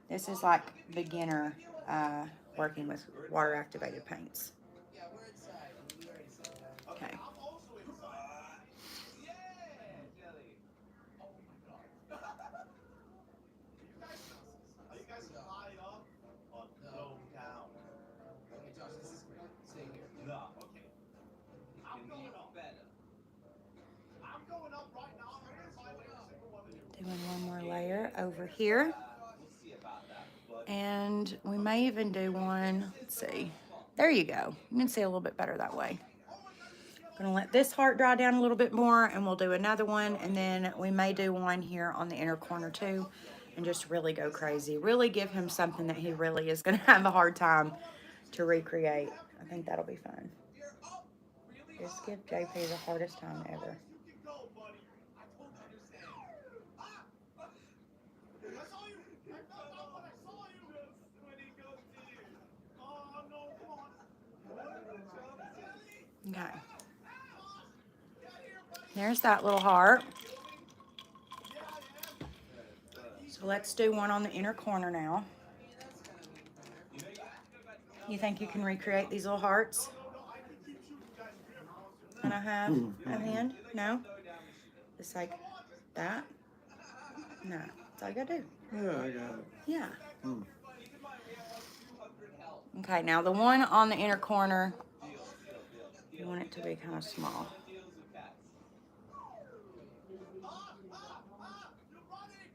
This is like beginner working with water activated paints. Okay. I'm also inside. Yeah, Jelly. Oh my god. Are you guys high up or low down? Okay, Josh, this is great. Stay here. No. Okay. I'm Can going be up. better. I'm going up right now. I'm gonna find every single one of you. Doing one more layer over here. We'll see about that. But And we may even do one, let's see. There you go. You can see a little bit better that way. Gonna let this heart dry down a little bit more and we'll do another one, and then we may do one here on the inner corner too and just really go crazy. Really give him something that he really is gonna have a hard time to recreate. I think that'll be fun. Just give JP the hardest time ever. You can go, buddy. I totally understand. I saw you. I felt out when I saw you. When he goes to you. Oh no, come on. Okay. There's that little heart. So let's do one on the inner corner now. You think you can recreate these little hearts that I have at hand? No? Just like that? No. That's all you gotta do. Yeah, I got it. Yeah. Okay, now the one on the inner corner, you want it to be kind of small. You're running.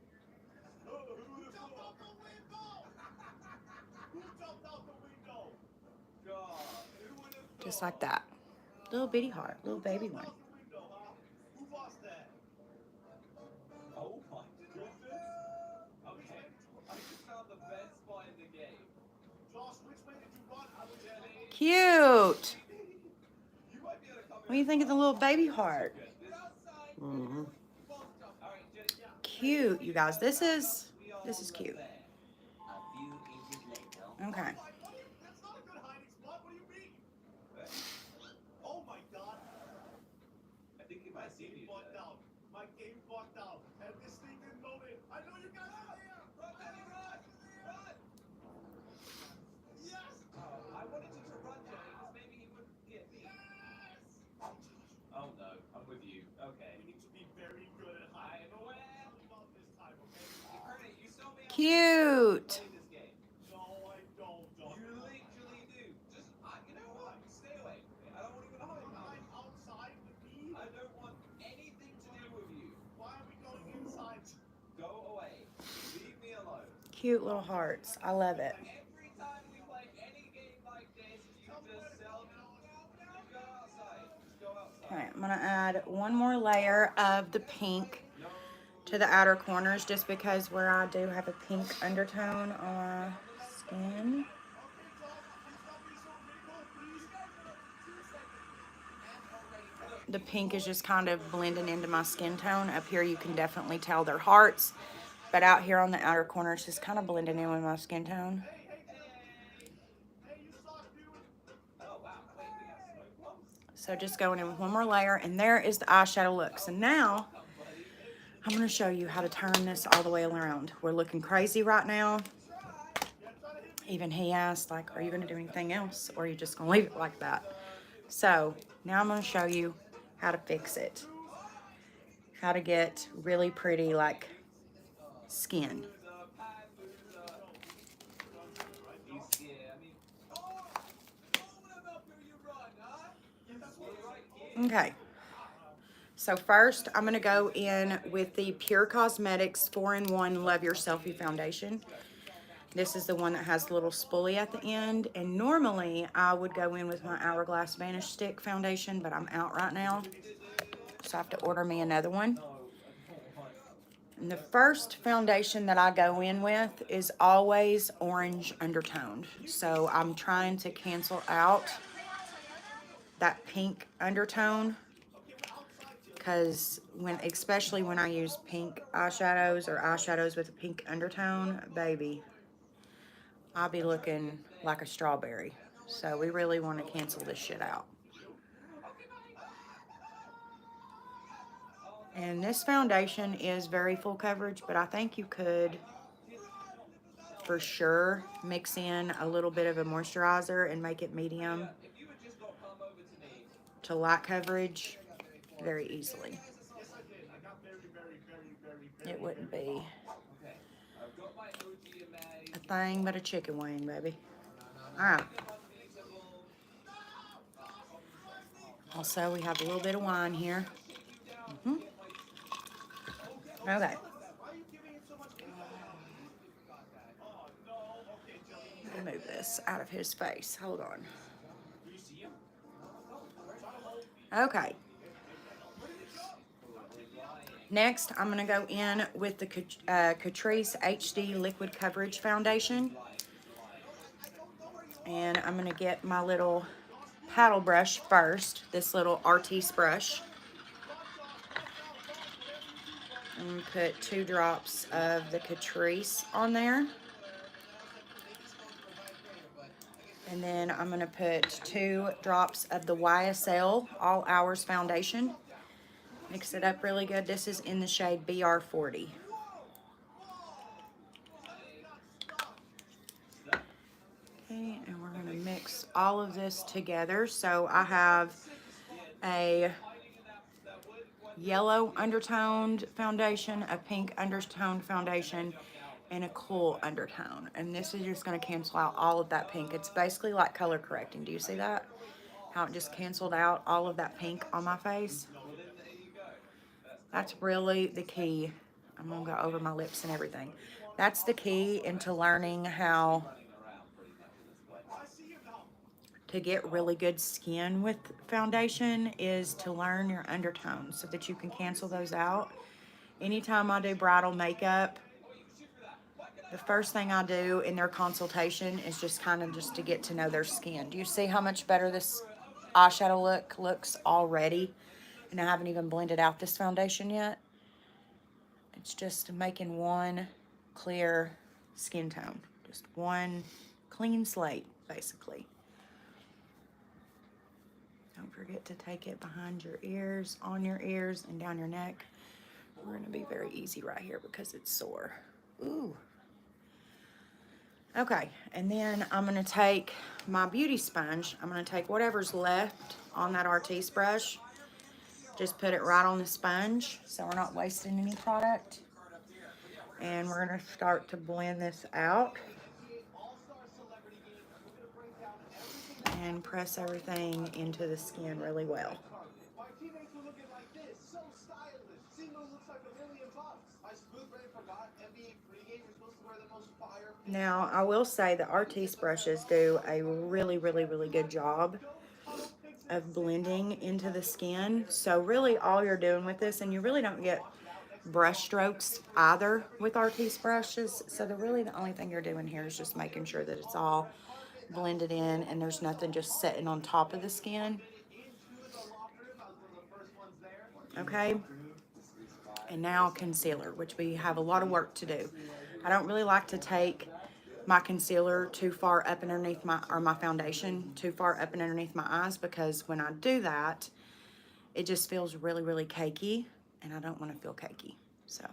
Who jumped out the window? Who jumped out the window? God, who would have Just like that. Little bitty heart, little baby one. Out the window, huh? Who was that? Oh my goodness. Okay, I just found the best spot in the game. Josh, which way did you run? I was Cute. You might be able to come What do you think of the little baby heart? This outside. Mm-hmm. All right, Jenny. Cute, you guys. This is cute. A few inches later. Okay. That's not a good hiding spot. What do you mean? Oh my god. I think he might see Game me. fucked out. My game fucked out. And this thing didn't load it. I know you guys are here. Run, Jenny, run! Run! Yes. I wanted you to run, Jenny, because maybe he wouldn't get me. Oh no, I'm with you. Okay. You need to be very good at hiding. I'm aware. About this time, okay? Ernie, you saw me Cute. play this game. No, I don't, Josh. You literally do. Just, you know what? Stay away. I don't want you to hide. I'm outside with me. I don't want anything to do with you. Why are we going inside? Go away. Leave me alone. Cute little hearts. I love it. Every time we play any game like this, you just tell me, go outside. Just go outside. Okay, I'm gonna add one more layer of the pink to the outer corners, just because where I do have a pink undertone on my skin. The pink is just kind of blending into my skin tone. Up here you can definitely tell they're hearts. But out here on the outer corners, just kind of blending in with my skin tone. Hey, you suck, dude. So just going in with one more layer, and there is the eyeshadow look. So now I'm going to show you how to turn this all the way around. We're looking crazy right now. Even he asked, like, are you going to do anything else, or are you just going to leave it like that? So now I'm going to show you how to fix it. How to get really pretty, like, skin. Okay. So first, I'm going to go in with the Pure Cosmetics 4-in-1 Love Your Selfie Foundation. This is the one that has the little spoolie at the end. And normally, I would go in with my Hourglass Vanish Stick foundation, but I'm out right now. So I have to order me another one. And the first foundation that I go in with is always orange undertoned. So I'm trying to cancel out that pink undertone, because especially when I use pink eyeshadows or eyeshadows with a pink undertone, baby, I'll be looking like a strawberry. So we really want to cancel this shit out. And this foundation is very full coverage, but I think you could for sure mix in a little bit of a moisturizer and make it medium to light coverage very easily. It wouldn't be a thing but a chicken wing, baby. Alright. Also, we have a little bit of wine here. Okay. Let me move this out of his face. Hold on. Okay. Next, I'm going to go in with the Catrice HD Liquid Coverage Foundation. And I'm going to get my little paddle brush first. This little Artis brush. And put 2 drops of the Catrice on there. And then I'm going to put 2 drops of the YSL All Hours Foundation. Mix it up really good. This is in the shade BR40. Okay, and we're going to mix all of this together. So I have a yellow undertoned foundation, a pink undertoned foundation, and a cool undertone. And this is just going to cancel out all of that pink. It's basically like color correcting. Do you see that? How it just canceled out all of that pink on my face? That's really the key. I'm going to go over my lips and everything. That's the key into learning how to get really good skin with foundation, is to learn your undertones so that you can cancel those out. Anytime I do bridal makeup, the first thing I do in their consultation is just kind of just to get to know their skin. Do you see how much better this eyeshadow look looks already? And I haven't even blended out this foundation yet. It's just making one clear skin tone. Just one clean slate, basically. Don't forget to take it behind your ears, on your ears, and down your neck. We're going to be very easy right here because it's sore. Ooh. Okay, and then I'm going to take my beauty sponge. I'm going to take whatever's left on that Artis brush. Just put it right on the sponge so we're not wasting any product. And we're going to start to blend this out. And press everything into the skin really well. My teammates were looking like this, so stylish. Single looks like $1,000,000. My smooth brain forgot NBA pregame. You're supposed to wear the most fire. Now, I will say the Artis brushes do a really, really, really good job of blending into the skin. So really all you're doing with this, and you really don't get brush strokes either with Artis brushes. So the only thing you're doing here is just making sure that it's all blended in and there's nothing just sitting on top of the skin. Okay, And now concealer, which we have a lot of work to do. I don't really like to take my concealer too far up and underneath my foundation too far up and underneath my eyes, because when I do that, it just feels really, really cakey, and I don't want to feel cakey. So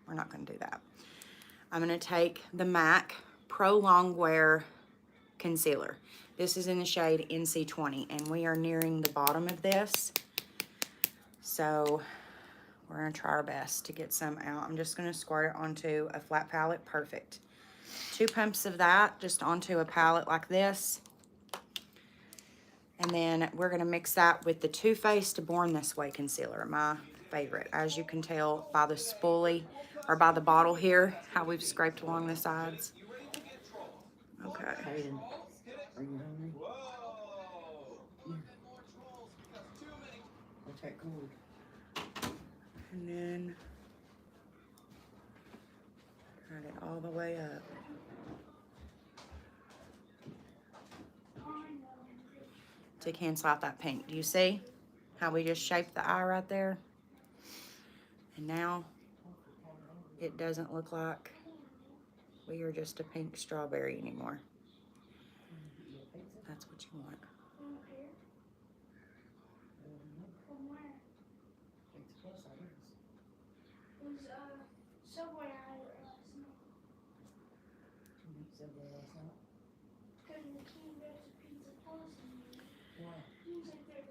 we're not going to do that. I'm going to take the MAC Pro Longwear Concealer. This is in the shade NC20, and we are nearing the bottom of this. So we're going to try our best to get some out. I'm just going to squirt it onto a flat palette. Perfect. 2 pumps of that just onto a palette like this. And then we're going to mix that with the Too Faced Born This Way concealer, my favorite. As you can tell by the spoolie, or by the bottle here, how we've scraped along the sides. Okay. Hayden, are you hungry? What's that called? And then turn it all the way up. To cancel out that pink. Do you see how we just shaped the eye right there? And now it doesn't look like we are just a pink strawberry anymore. That's what you want. Subway I had it last night. Because we can't go to Pizza Plus anymore. Why? He was like, they're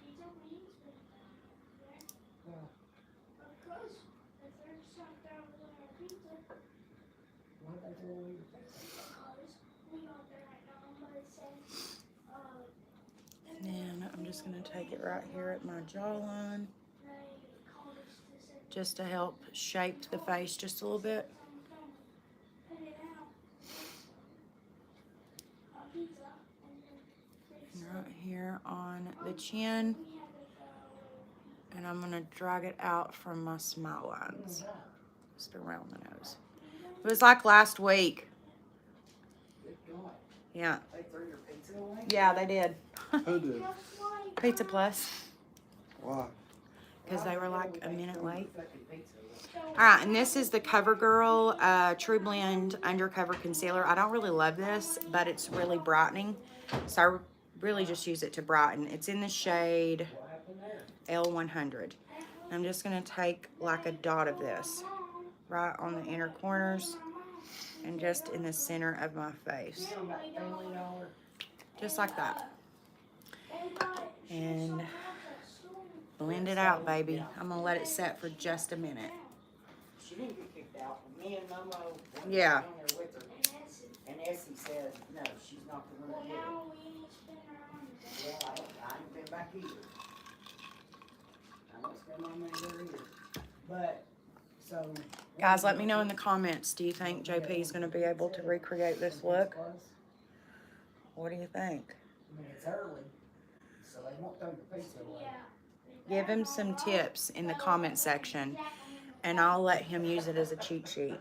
pizza wings, but there. Why? Because if they're sucked out with our pizza, Why they throw away your pizza? because we got there right now, but it says, And then I'm just going to take it right here at my jawline, they called us to say, just to help shape the face just a little bit. put it out. A pizza, and then they And said, right here on the chin. we had to throw away. And I'm going to drag it out from my smile lines, just around the nose. It was like last week. Good God. Yeah. They threw your pizza away? Yeah, they did. Who did? That's why, Pizza Plus, Why? because they were like a minute late. Fucking pizza away. All right, and this is the CoverGirl True Blend Undercover Concealer. I don't really love this, but it's really brightening. So I really just use it to brighten. It's in the shade What happened there? L100. I'm just going to take like a dot of this right on the inner corners and just in the center of my face. You know about Family Dollar? Just like that. and And blend it out, baby. I'm going to let it set for just a minute. She didn't get kicked out. Me and Momo went Yeah. down there with her. And Essie said, no, she's not the one that did it. now we ain't spend our money. Well, I ain't been back either. I don't spend my money there either. But, so. Guys, let me know in the comments. Do you think JP is going to be able to recreate this look? What do you think? I mean, it's early, so they won't throw your pizza away. Yeah. Give him some tips in the comment section, and I'll let him use it as a cheat sheet.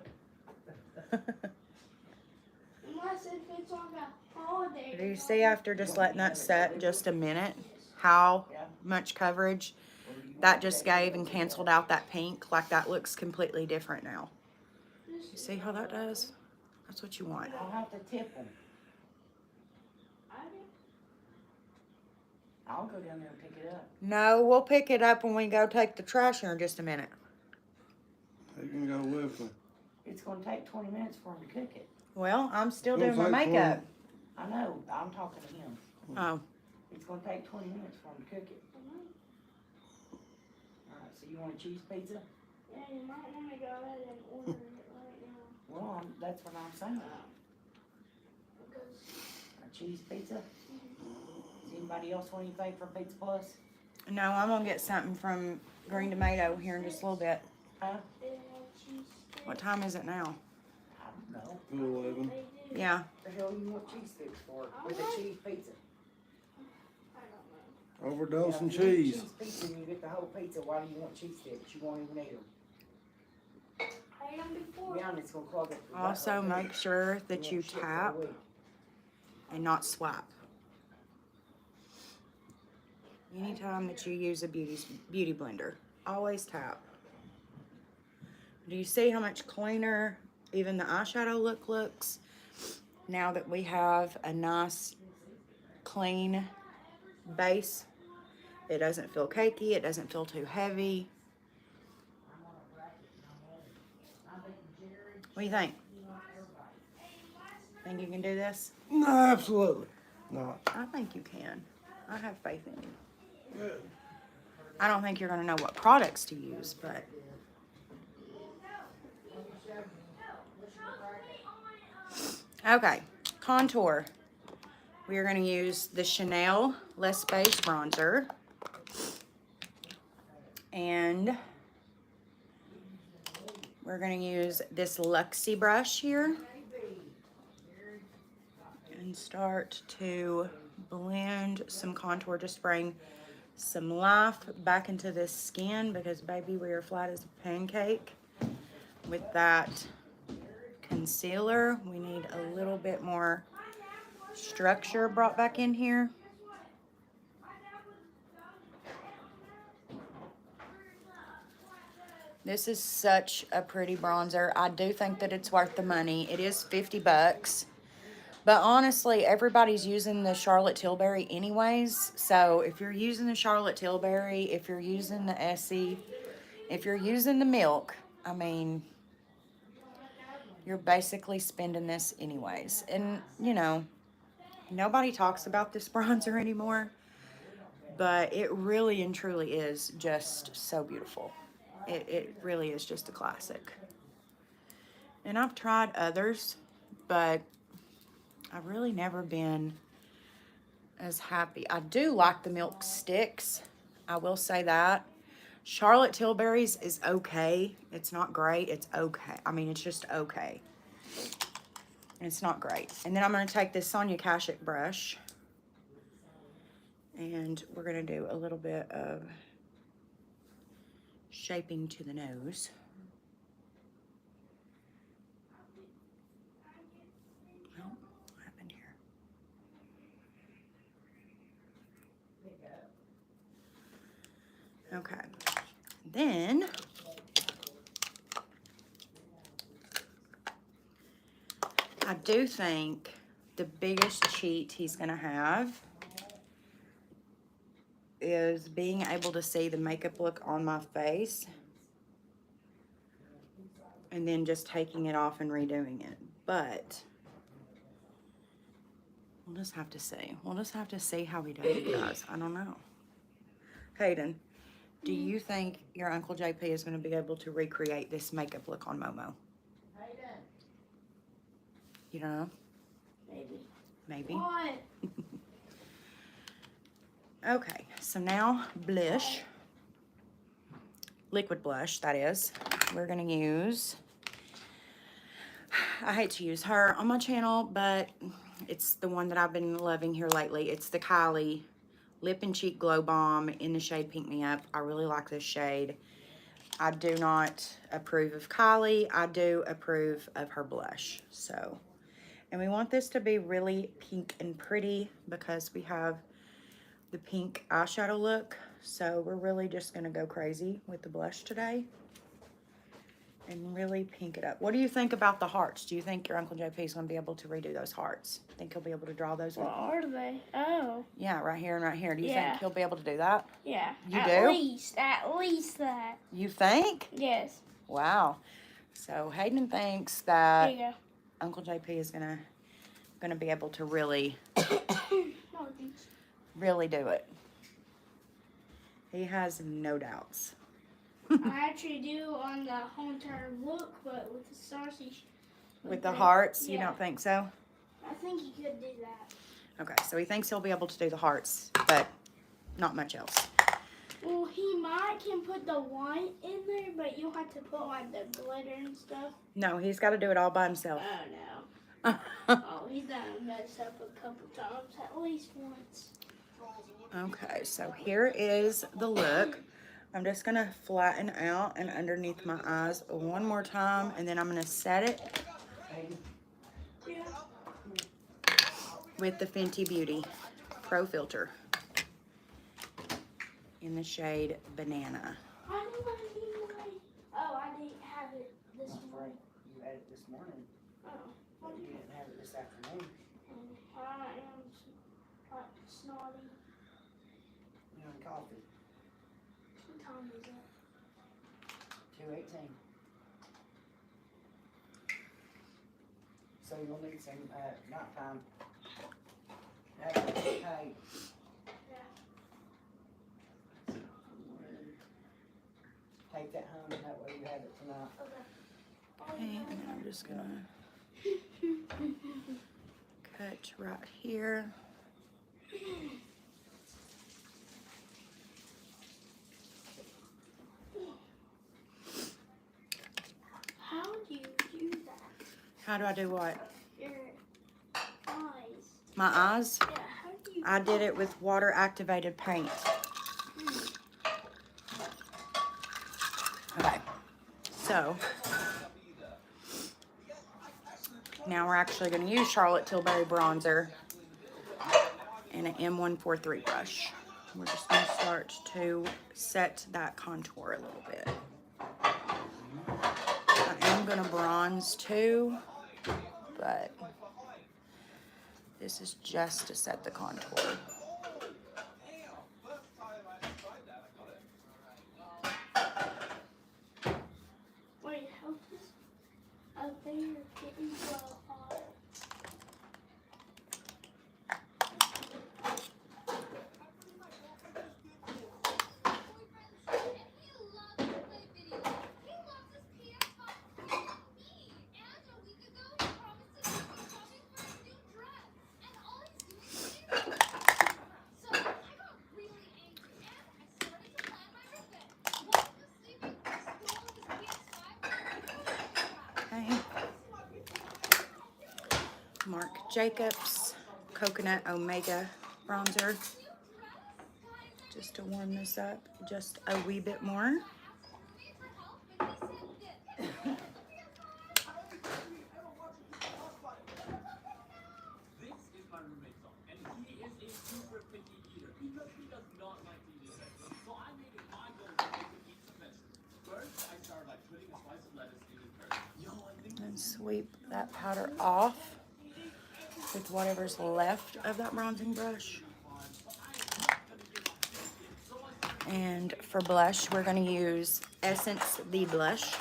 Unless if it's on the holiday. Do you see after just letting that set just a minute how much coverage that just gave and canceled out that pink? Like that looks completely different now. You see how that does? That's what you want. I'll have to tip them. I'll go down there and pick it up. No, we'll pick it up when we go take the trash here in just a minute. He can go with me. It's gonna take 20 minutes for him to cook it. Well, I'm still It'll doing my take makeup. I know, I'm talking to him. Oh, It's gonna take 20 minutes for him to cook it. Alright, so you want a cheese pizza? Yeah, you might want to go ahead and order it right now. Well, that's what I'm saying. Because A cheese pizza? Does anybody else want anything from Pizza Plus? no, I'm going to get something from Green Tomato here in just a little bit. Huh? they have cheese sticks. What time is it now? I don't know. 211. They do. Yeah. The hell you want cheese sticks for with a cheese pizza? I don't know. Overdose in If you eat cheese. Pizza and you get the whole pizza, why do you want cheese sticks? You won't even eat them. I ate them before. Be honest, it's gonna clog up your gut Also, right there. make sure that you won't shit for a tap week. and not swipe. Anytime that you use a beauty blender, always tap. Do you see how much cleaner even the eyeshadow look looks now that we have a nice clean base? It doesn't feel cakey, it doesn't feel too heavy. What do you think? Think you can do this? No, absolutely not. I think you can. I have faith in you. Good. I don't think you're gonna know what products to use, but okay, contour. We are going to use the Chanel Les Base Bronzer. And we're going to use this Luxie brush here. And start to blend some contour, just bring some life back into this skin because, baby, we are flat as a pancake. With that concealer, we need a little bit more structure brought back in here. This is such a pretty bronzer. I do think that it's worth the money. It is 50 bucks. But honestly, everybody's using the Charlotte Tilbury anyways. So if you're using the Charlotte Tilbury, if you're using the Essie, if you're using the Milk, I mean, you're basically spending this anyways. And, you know, nobody talks about this bronzer anymore, but it really and truly is just so beautiful. It really is just a classic. And I've tried others, but I've really never been as happy. I do like the Milk sticks. I will say that. Charlotte Tilbury's is okay. It's not great. It's okay. I mean, it's just okay. It's not great. And then I'm going to take this Sonia Kashuk brush. And we're going to do a little bit of shaping to the nose. Oh, what happened here? Okay. Then I do think the biggest cheat he's going to have is being able to see the makeup look on my face and then just taking it off and redoing it. But we'll just have to see. We'll just have to see how he does it, guys. I don't know. Hayden, do you think your Uncle JP is going to be able to recreate this makeup look on Momo? You don't know? Maybe. Maybe. What? Okay, so now blush. Liquid blush, that is. We're going to use, I hate to use her on my channel, but it's the one that I've been loving here lately. It's the Kylie Lip and Cheek Glow Bomb in the shade Pink Me Up. I really like this shade. I do not approve of Kylie. I do approve of her blush. So, and we want this to be really pink and pretty because we have the pink eyeshadow look. So we're really just going to go crazy with the blush today and really pink it up. What do you think about the hearts? Do you think your Uncle JP is going to be able to redo those hearts? Think he'll be able to draw those? What are they? Oh. Yeah, right here and right here. Do you Yeah. think he'll be able to do that? Yeah. You at do? At least that. You think? Yes. Wow. So Hayden thinks There that you go. Uncle JP is gonna be able to really No, these. really do it. He has no doubts. I actually do on the whole entire look, but with the sausage. With the hearts, you Yeah. don't think so? I think he could do that. Okay, so he thinks he'll be able to do the hearts, but not much else. Well, he can put the white in there, but you'll have to put like the glitter and stuff. No, he's got to do it all by himself. Oh no. Oh, he's done messed up a couple times, at least once. Okay, so here is the look. I'm just going to flatten out and underneath my eyes one more time, and then I'm going to set it Yeah. with the Fenty Beauty Pro Filter in the shade Banana. I didn't want to give away. Oh, I didn't have it. like you had it this morning, Oh, but you didn't have it this afternoon. I am like snotty. You know, coffee, What time is it? 2:18. So you'll need some, nighttime. Hey, take that home, that way you have it tonight. Okay, and then I'm just gonna cut right here. How do you do that? How do I do what? Your eyes. My eyes? Yeah, how do you I did it with water activated paint. Okay, so now we're actually going to use Charlotte Tilbury bronzer and an M143 brush. We're just going to start to set that contour a little bit. I am going to bronze too, but this is just to set the contour. Wait, how does a bear get into a hole? Okay. Marc Jacobs Coconut Omega bronzer. Just to warm this up just a wee bit more. This is my roommate's dog, and he is a super picky eater because he does not like to eat vegetables. So I made it my goal to make him eat some vegetables. First, I started by putting a slice of lettuce in his curry. And sweep that powder off with whatever's left of that bronzing brush. And for blush, we're going to use Essence The Blush.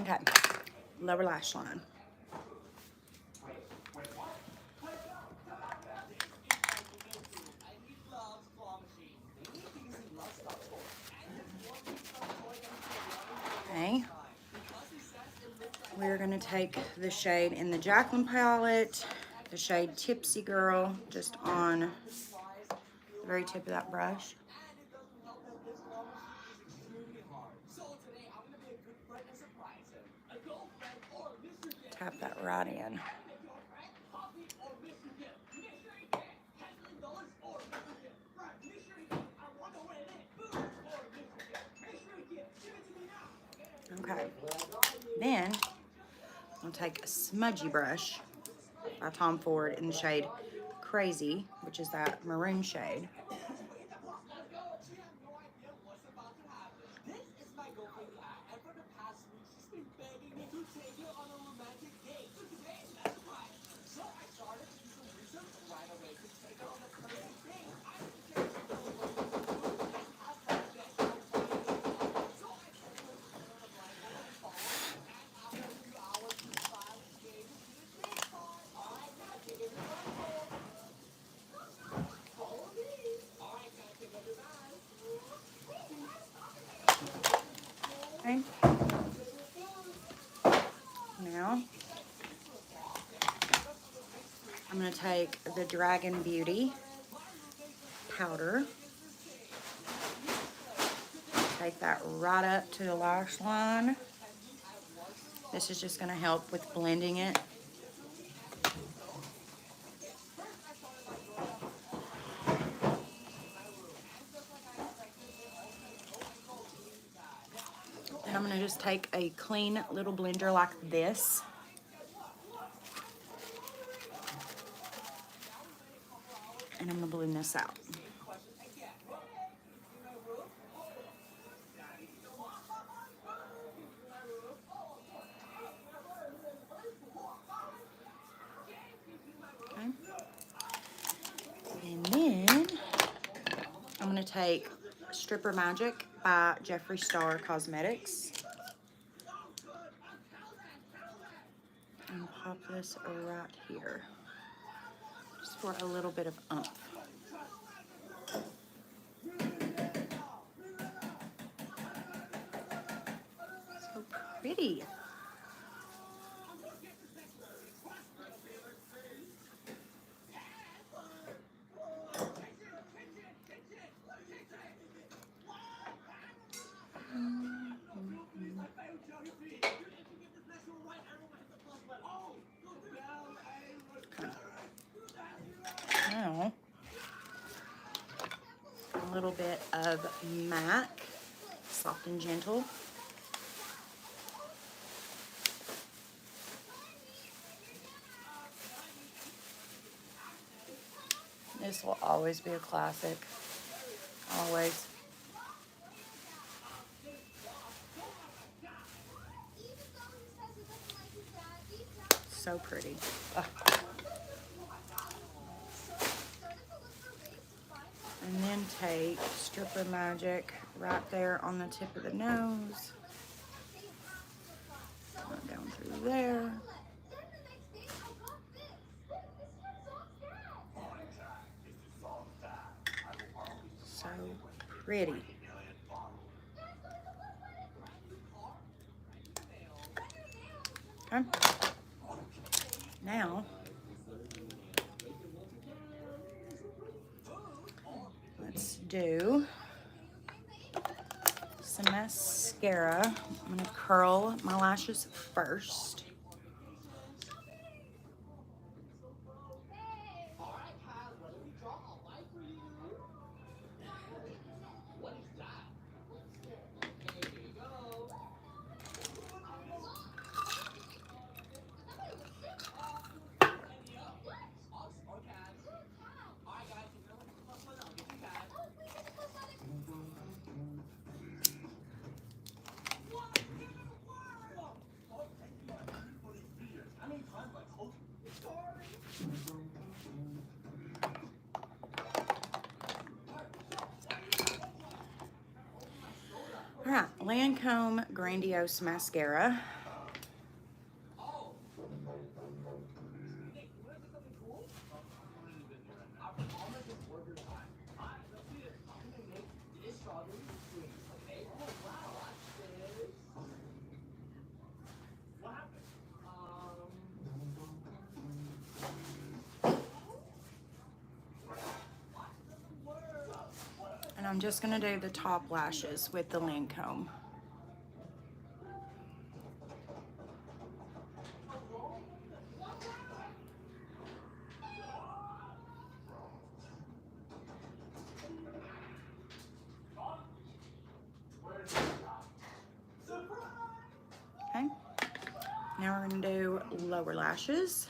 Okay, lower lash line. Okay, we're gonna take the shade in the Jaclyn palette, the shade Tipsy Girl, just on the very tip of that brush. Tap that right in. Okay, then I'll take a smudgy brush by Tom Ford in the shade Crazy, which is that maroon shade. Okay. Now, I'm going to take the Dragon Beauty powder, take that right up to the lash line. This is just going to help with blending it. I'm gonna just take a clean little blender like this. And I'm gonna blend this out. Okay. And then I'm gonna take Stripper Magic by Jeffree Star Cosmetics and pop this right here, just for a little bit of oomph. So pretty. Now, a little bit of MAC, Soft and Gentle. This will always be a classic. Always. So pretty. Ugh. And then take Stripper Magic right there on the tip of the nose. Down through there. So pretty. Okay. Now, let's do some mascara. I'm gonna curl my lashes first. All right, Lancome Grandiose Mascara. And I'm just gonna do the top lashes with the Lancome. Okay. Now we're gonna do lower lashes.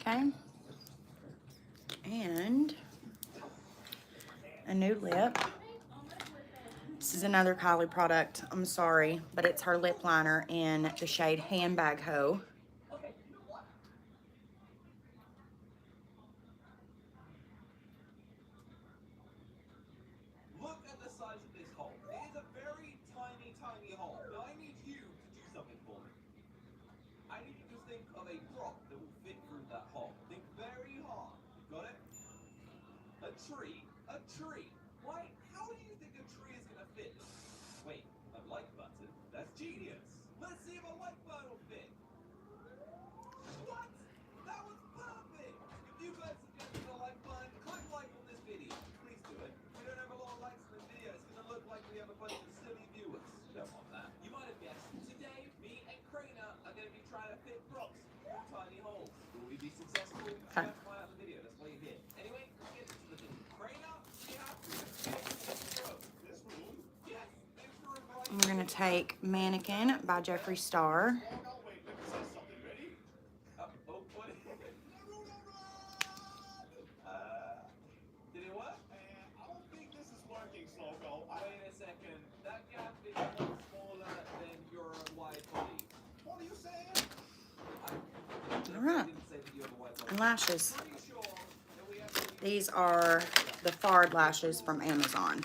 Okay. And a new lip. This is another Kylie product. I'm sorry, but it's her lip liner in the shade Handbag Ho. Look at the size of this hole. It is a very tiny, tiny hole. Now I need you to do something for me. I need you to think of a prop that will fit through that hole. Think very hard. Got it? A tree A tree. Why? How do you think a tree is gonna fit? Wait, a like button? That's genius. Let's see if a like button will fit. What? That was perfect. If you guys suggested a like button, click like on this video. Please do it. We don't have a lot of likes in the video. It's gonna look like we have a bunch of silly viewers. Don't want that. You might have guessed. Today, me and Krana are gonna be trying to fit Brooks through tiny holes. Will we be successful? You have to find out the video. That's why you're here. Anyway, let's get into the video. Krana, we have to fit Brooks. This room? Yes, this room right We're gonna take Mannequin by Jeffree Star. Oh, wait, let me say something. Ready? Oh, what? Did it work? I don't think this is working, Slowgo. Wait a second. That gap is a lot smaller than your wide body. What are you saying? All right. Didn't say that you have a wide body. And lashes. Pretty sure that we have to use These are the Fard lashes from Amazon.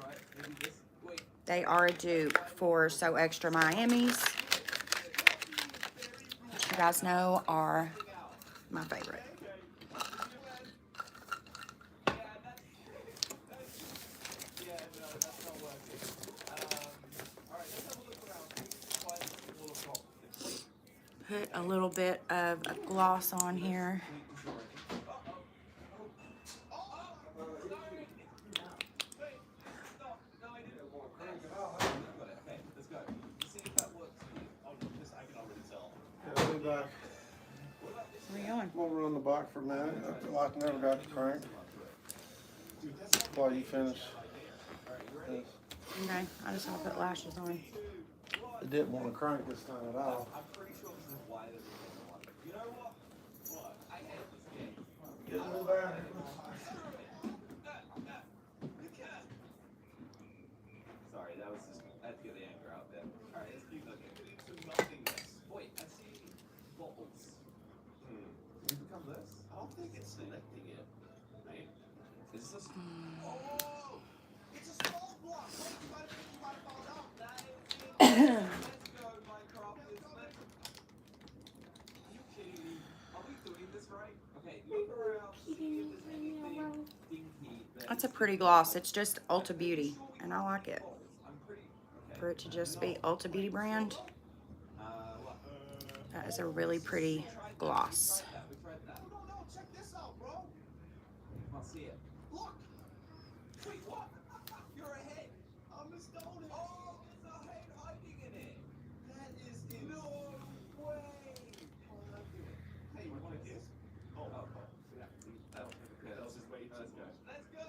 right? Maybe this. Wait. They are a dupe for So Extra Miami's, which you guys know are my favorite. Yeah, no, that's not working. Alright, let's have a look around. Find all of top. Put a little bit of a gloss on here. Yeah, I'll be back. Where you going? I'm gonna run the bike for a minute. I never got the crank. While you finish this. Okay, I just want to put lashes on. I didn't want to crank this time at all. I'm pretty sure this is why there's a one. You know what? What? I hate this game. Get me back. Sorry, that was just, I had to get the anger out there. Alright, let's keep looking. Into nothingness. Wait, I see bottles. You become this? I don't think it's selecting it. Right? Is this a... Oh! It's a small block. Wait, you might have found out. That is it. Let's go, Minecrafters. Let's... Are you kidding me? Are we doing this right? Okay, look around. See if there's anything dinky that... That's a pretty gloss. It's just Ulta Beauty, and I like it. I'm pretty... Okay. For it to just be Ulta Beauty brand, What? that is a really pretty gloss. We tried that. No, check this out, bro. Can't see it. Look, Wait, what? You're a head. I'm Miss Donut. Oh, there's a head hiding in it. That is it. No way. How did I do it? Hey, you want a kiss? Oh, yeah. Let's just wait. Let's go. Let's go.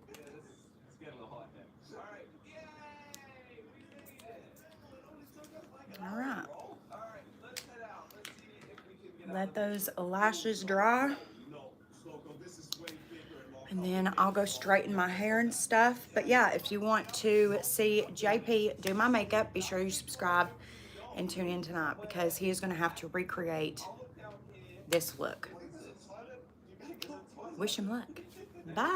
Yeah, it's getting a little hot now. All right. Yay! We made it. It only took us like an All hour, right. bro. All right. Let's head out. Let's see if we can get Let out of those lashes dry, No, Slowgo, this is way bigger and more and then I'll go straighten my hair and stuff. But yeah, if you want to see JP do my makeup, be sure you subscribe and tune in tonight, because he is going to have to recreate this look. Wish him luck. Bye.